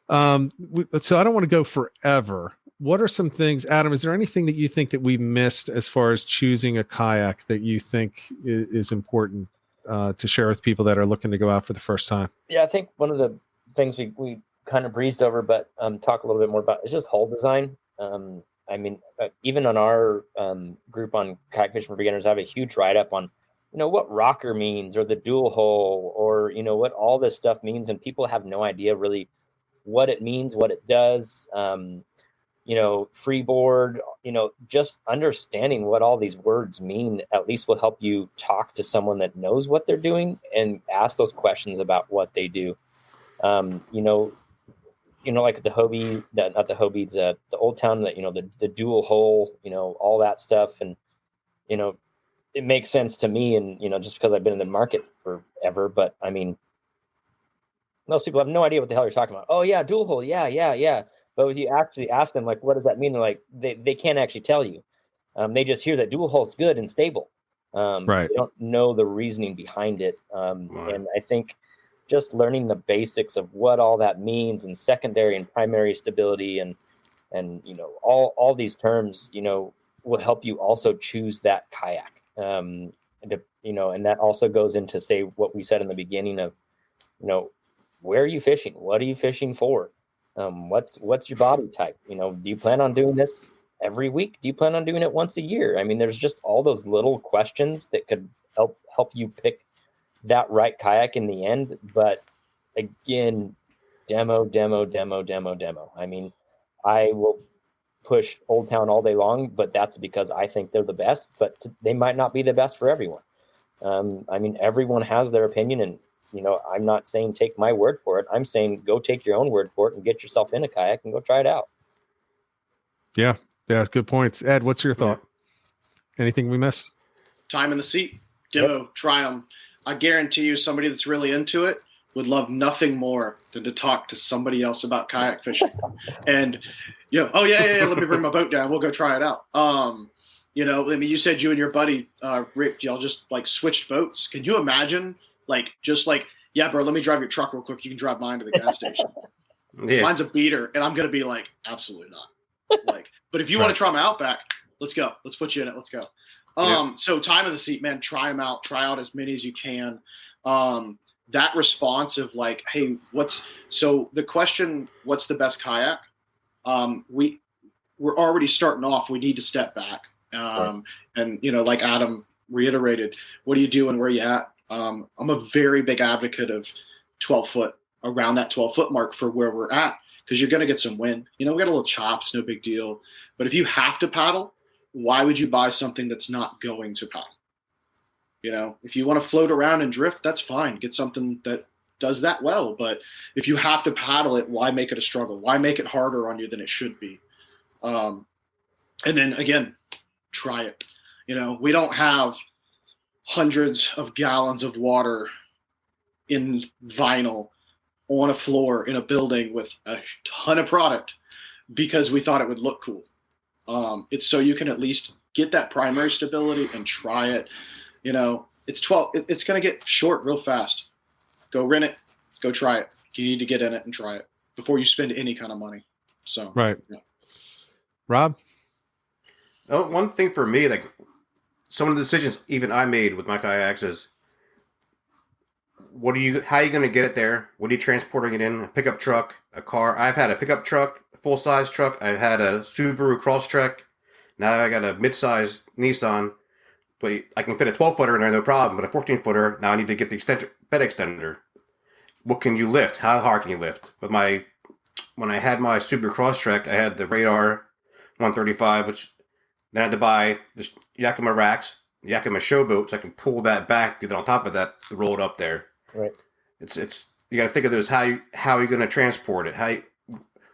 so I don't want to go forever. What are some things, Adam? Is there anything that you think that we missed as far as choosing a kayak that you think is important to share with people that are looking to go out for the first time? Yeah, I think one of the things we kind of breezed over, but talk a little bit more about is just hull design. I mean, even on our group on Kayak Fishing for Beginners, I have a huge write-up on, what rocker means or the dual hull or, what all this stuff means. And people have no idea really what it means, what it does. Freeboard, just understanding what all these words mean at least will help you talk to someone that knows what they're doing and ask those questions about what they do. Like the Hobie, not the Hobies, the Old Town, the dual hull, all that stuff. And, it makes sense to me. And, just because I've been in the market forever, but I mean, most people have no idea what the hell you're talking about. Oh yeah, dual hull. Yeah. But if you actually ask them, like, what does that mean? They're like, they can't actually tell you. They just hear that dual hull's good and stable. Right. They don't know the reasoning behind it. And I think just learning the basics of what all that means and secondary and primary stability and all these terms, will help you also choose that kayak. And that also goes into, say, what we said in the beginning of, where are you fishing? What are you fishing for? What's your body type? Do you plan on doing this every week? Do you plan on doing it once a year? I mean, there's just all those little questions that could help you pick that right kayak in the end. But again, demo. I mean, I will push Old Town all day long, but that's because I think they're the best, but they might not be the best for everyone. I mean, everyone has their opinion, and I'm not saying take my word for it. I'm saying go take your own word for it and get yourself in a kayak and go try it out. Yeah, good points. Ed, what's your thought? Anything we missed? Time in the seat. Demo, try them. I guarantee you somebody that's really into it would love nothing more than to talk to somebody else about kayak fishing. And, let me bring my boat down. We'll go try it out. I mean, you said you and your buddy, Rick, y'all just like switched boats. Can you imagine? Yeah, bro, let me drive your truck real quick. You can drive mine to the gas station. Yeah. Mine's a beater, and I'm going to be like, absolutely not. But if you want to try them Outback, let's go. Let's put you in it. Let's go. So time of the seat, man, try them out. Try out as many as you can. That response of like, hey, the question, what's the best kayak? We're already starting off. We need to step back. And, like Adam reiterated, what are you doing? Where are you at? I'm a very big advocate of 12 foot, around that 12 foot mark for where we're at, because you're going to get some wind. We got a little chops, no big deal. But if you have to paddle, why would you buy something that's not going to paddle? If you want to float around and drift, that's fine. Get something that does that well. But if you have to paddle it, why make it a struggle? Why make it harder on you than it should be? And then again, try it. We don't have hundreds of gallons of water in vinyl on a floor in a building with a ton of product because we thought it would look cool. It's so you can at least get that primary stability and try it. It's going to get short real fast. Go rent it, go try it. You need to get in it and try it before you spend any kind of money. So, right. Yeah. Rob? Oh, one thing for me, like some of the decisions even I made with my kayaks is, how are you going to get it there? What are you transporting it in? A pickup truck, a car. I've had a pickup truck, a full-size truck. I've had a Subaru Crosstrek. Now I got a mid-size Nissan. But I can fit a 12-footer in there, no problem. But a 14-footer, now I need to get the bed extender. What can you lift? How hard can you lift? When I had my Subaru Crosstrek, I had the Radar 135, which then I had to buy the Yakima racks, the Yakima showboat, so I can pull that back, get it on top of that, to roll it up there. Right. It's you got to think of those. How are you going to transport it?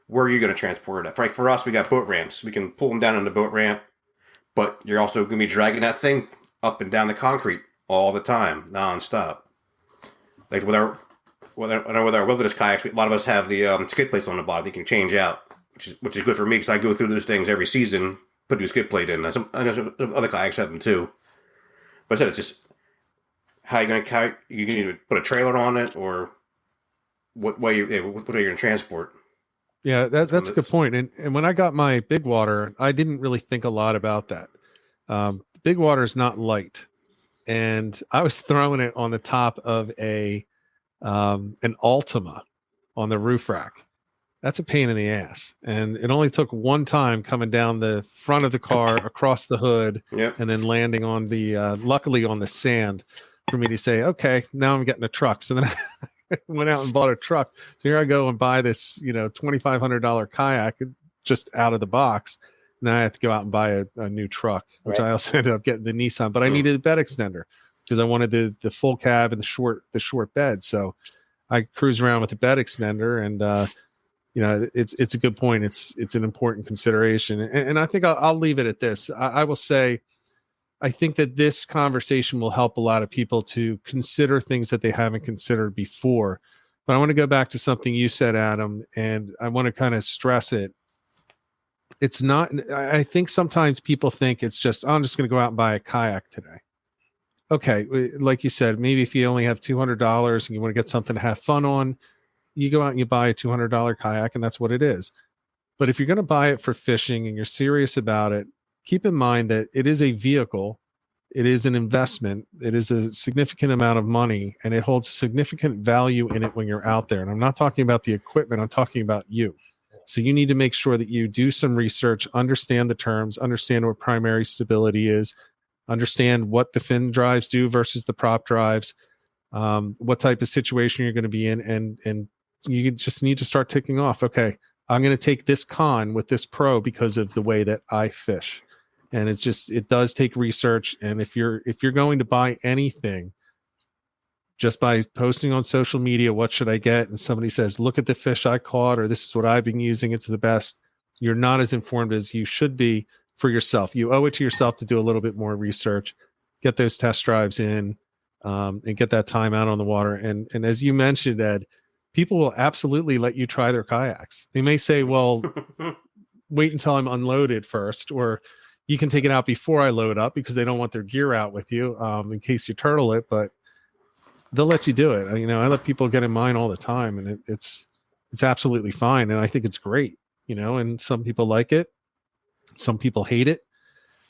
Where are you going to transport it? Like for us, we got boat ramps. We can pull them down on the boat ramp. But you're also going to be dragging that thing up and down the concrete all the time, nonstop. Like with our wilderness kayaks, a lot of us have the skid plates on the bottom. You can change out, which is good for me because I go through those things every season, put a new skid plate in. I know some other kayaks have them too. But I said it's just how you going to you can either put a trailer on it or what are you going to transport. Yeah, that's a good point. And when I got my big water, I didn't really think a lot about that. Big water is not light, and I was throwing it on the top of an Altima on the roof rack. That's a pain in the ass, and it only took one time coming down the front of the car, across the hood, Yep. and then landing on the luckily on the sand for me to say, okay, now I'm getting a truck. So then I went out and bought a truck. So here I go and buy this, $2,500 kayak just out of the box. Now I have to go out and buy a new truck, which Right. I also ended up getting the Nissan, but I needed a bed extender because I wanted the full cab and the short bed. So I cruise around with the bed extender, and it's a good point. It's an important consideration, and I think I'll leave it at this. I will say, I think that this conversation will help a lot of people to consider things that they haven't considered before. But I want to go back to something you said, Adam, and I want to kind of stress it. It's not, I think sometimes people think it's just, I'm just going to go out and buy a kayak today. Okay, like you said, maybe if you only have $200 and you want to get something to have fun on, you go out and you buy a $200 kayak, and that's what it is. But if you're going to buy it for fishing and you're serious about it, keep in mind that it is a vehicle, it is an investment, it is a significant amount of money, and it holds significant value in it when you're out there. And I'm not talking about the equipment, I'm talking about you. So you need to make sure that you do some research, understand the terms, understand what primary stability is, understand what the fin drives do versus the prop drives, what type of situation you're going to be in, and you just need to start ticking off, okay, I'm going to take this con with this pro because of the way that I fish. And it does take research. And if you're going to buy anything, just by posting on social media, what should I get? And somebody says, look at the fish I caught, or this is what I've been using, it's the best. You're not as informed as you should be for yourself. You owe it to yourself to do a little bit more research, get those test drives in, and get that time out on the water. And as you mentioned, Ed, people will absolutely let you try their kayaks. They may say, well, wait until I'm unloaded first, or you can take it out before I load up, because they don't want their gear out with you in case you turtle it, but they'll let you do it. I let people get in mine all the time, and it's absolutely fine. And I think it's great, and some people like it, some people hate it,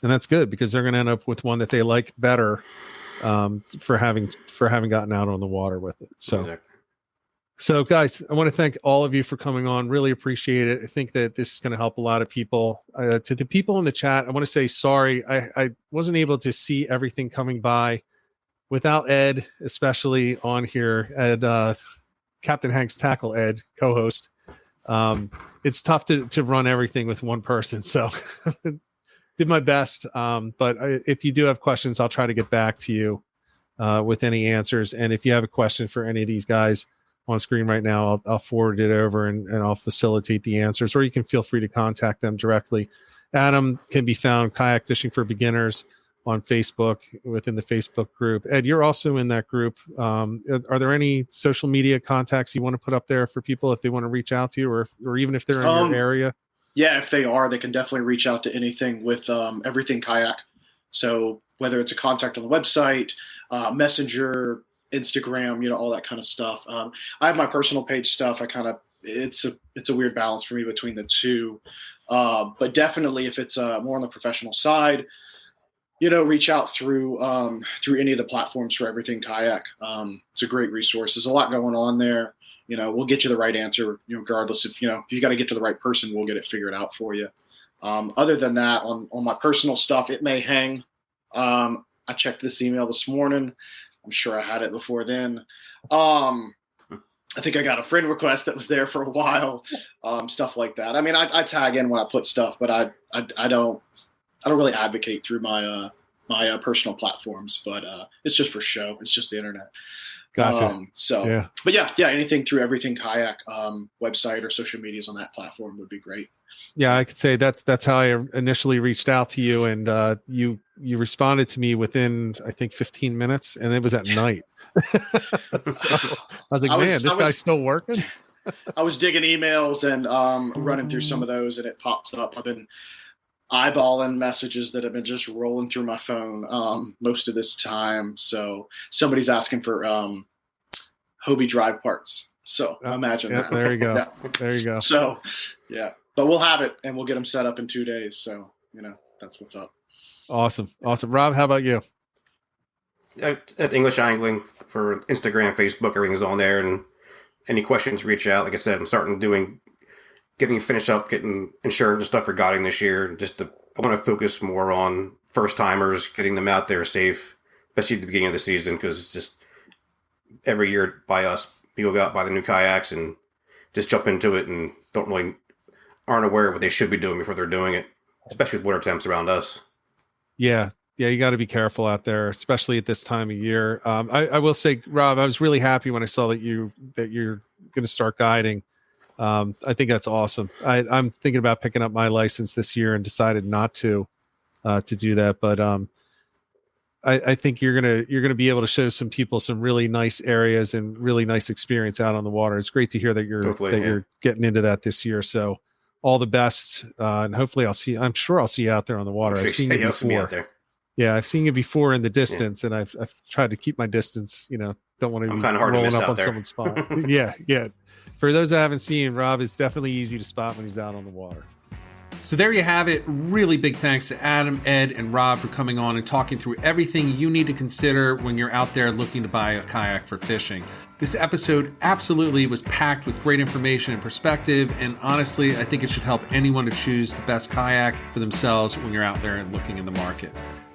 and that's good, because they're going to end up with one that they like better for having gotten out on the water with it. So. Exactly. So guys, I want to thank all of you for coming on. Really appreciate it. I think that this is going to help a lot of people. To the people in the chat, I want to say sorry. I wasn't able to see everything coming by without Ed, especially on here. Ed, Captain Hank's Tackle Ed, co-host. It's tough to run everything with one person. So did my best. But if you do have questions, I'll try to get back to you with any answers. And if you have a question for any of these guys, on screen right now. I'll forward it over and I'll facilitate the answers, or you can feel free to contact them directly. Adam can be found Kayak Fishing for Beginners on Facebook within the Facebook group. Ed, you're also in that group. Are there any social media contacts you want to put up there for people if they want to reach out to you, or even if they're in your area? Yeah, if they are, they can definitely reach out to anything with Everything Kayak. So whether it's a contact on the website, Messenger, Instagram, all that kind of stuff. I have my personal page stuff. It's a weird balance for me between the two. But definitely if it's more on the professional side, reach out through any of the platforms for Everything Kayak. It's a great resource. There's a lot going on there. We'll get you the right answer, regardless if you got to get to the right person, we'll get it figured out for you. Other than that, on my personal stuff, it may hang. I checked this email this morning. I'm sure I had it before then. I think I got a friend request that was there for a while, stuff like that. I mean, I tag in when I put stuff, but I don't really advocate through my personal platforms, but it's just for show. It's just the internet. Gotcha. Yeah. But yeah, anything through Everything Kayak website or social medias on that platform would be great. Yeah, I could say that's how I initially reached out to you, and you responded to me within, I think, 15 minutes, and it was at night. So I was like, man, this guy's still working? I was digging emails and running through some of those, and it pops up. I've been eyeballing messages that have been just rolling through my phone most of this time. So somebody's asking for Hobie drive parts. So imagine that. There you go. Yeah. There you go. So, yeah. But we'll have it, and we'll get them set up in 2 days. So, that's what's up. Awesome. Rob, how about you? At English Angling for Instagram, Facebook, everything's on there. And any questions, reach out. Like I said, I'm starting getting finished up, getting insurance and stuff for guiding this year. I want to focus more on first timers, getting them out there safe, especially at the beginning of the season, because it's just every year by us, people go out buy the new kayaks and just jump into it and aren't aware of what they should be doing before they're doing it, especially with winter temps around us. Yeah, you got to be careful out there, especially at this time of year. I will say, Rob, I was really happy when I saw that you're going to start guiding. I think that's awesome. I'm thinking about picking up my license this year and decided not to do that, but I think you're gonna be able to show some people some really nice areas and really nice experience out on the water. It's great to hear that you're getting into that this year. So all the best, and hopefully I'm sure I'll see you out there on the water. I've seen you before. Yeah, I've seen you before in the distance, and I've tried to keep my distance. Don't want to be rolling up on someone's spot. Yeah. For those that haven't seen, Rob is definitely easy to spot when he's out on the water. So there you have it. Really big thanks to Adam, Ed, and Rob for coming on and talking through everything you need to consider when you're out there looking to buy a kayak for fishing. This episode absolutely was packed with great information and perspective, and honestly, I think it should help anyone to choose the best kayak for themselves when you're out there and looking in the market.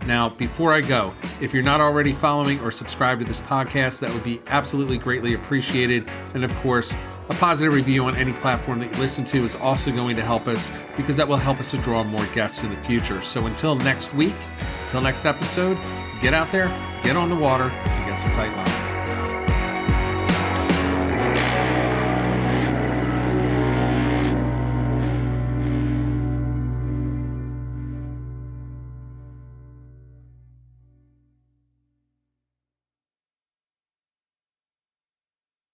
Now, before I go, if you're not already following or subscribed to this podcast, that would be absolutely greatly appreciated. And of course, a positive review on any platform that you listen to is also going to help us, because that will help us to draw more guests in the future. So until next week, until next episode, get out there, get on the water, and get some tight lines.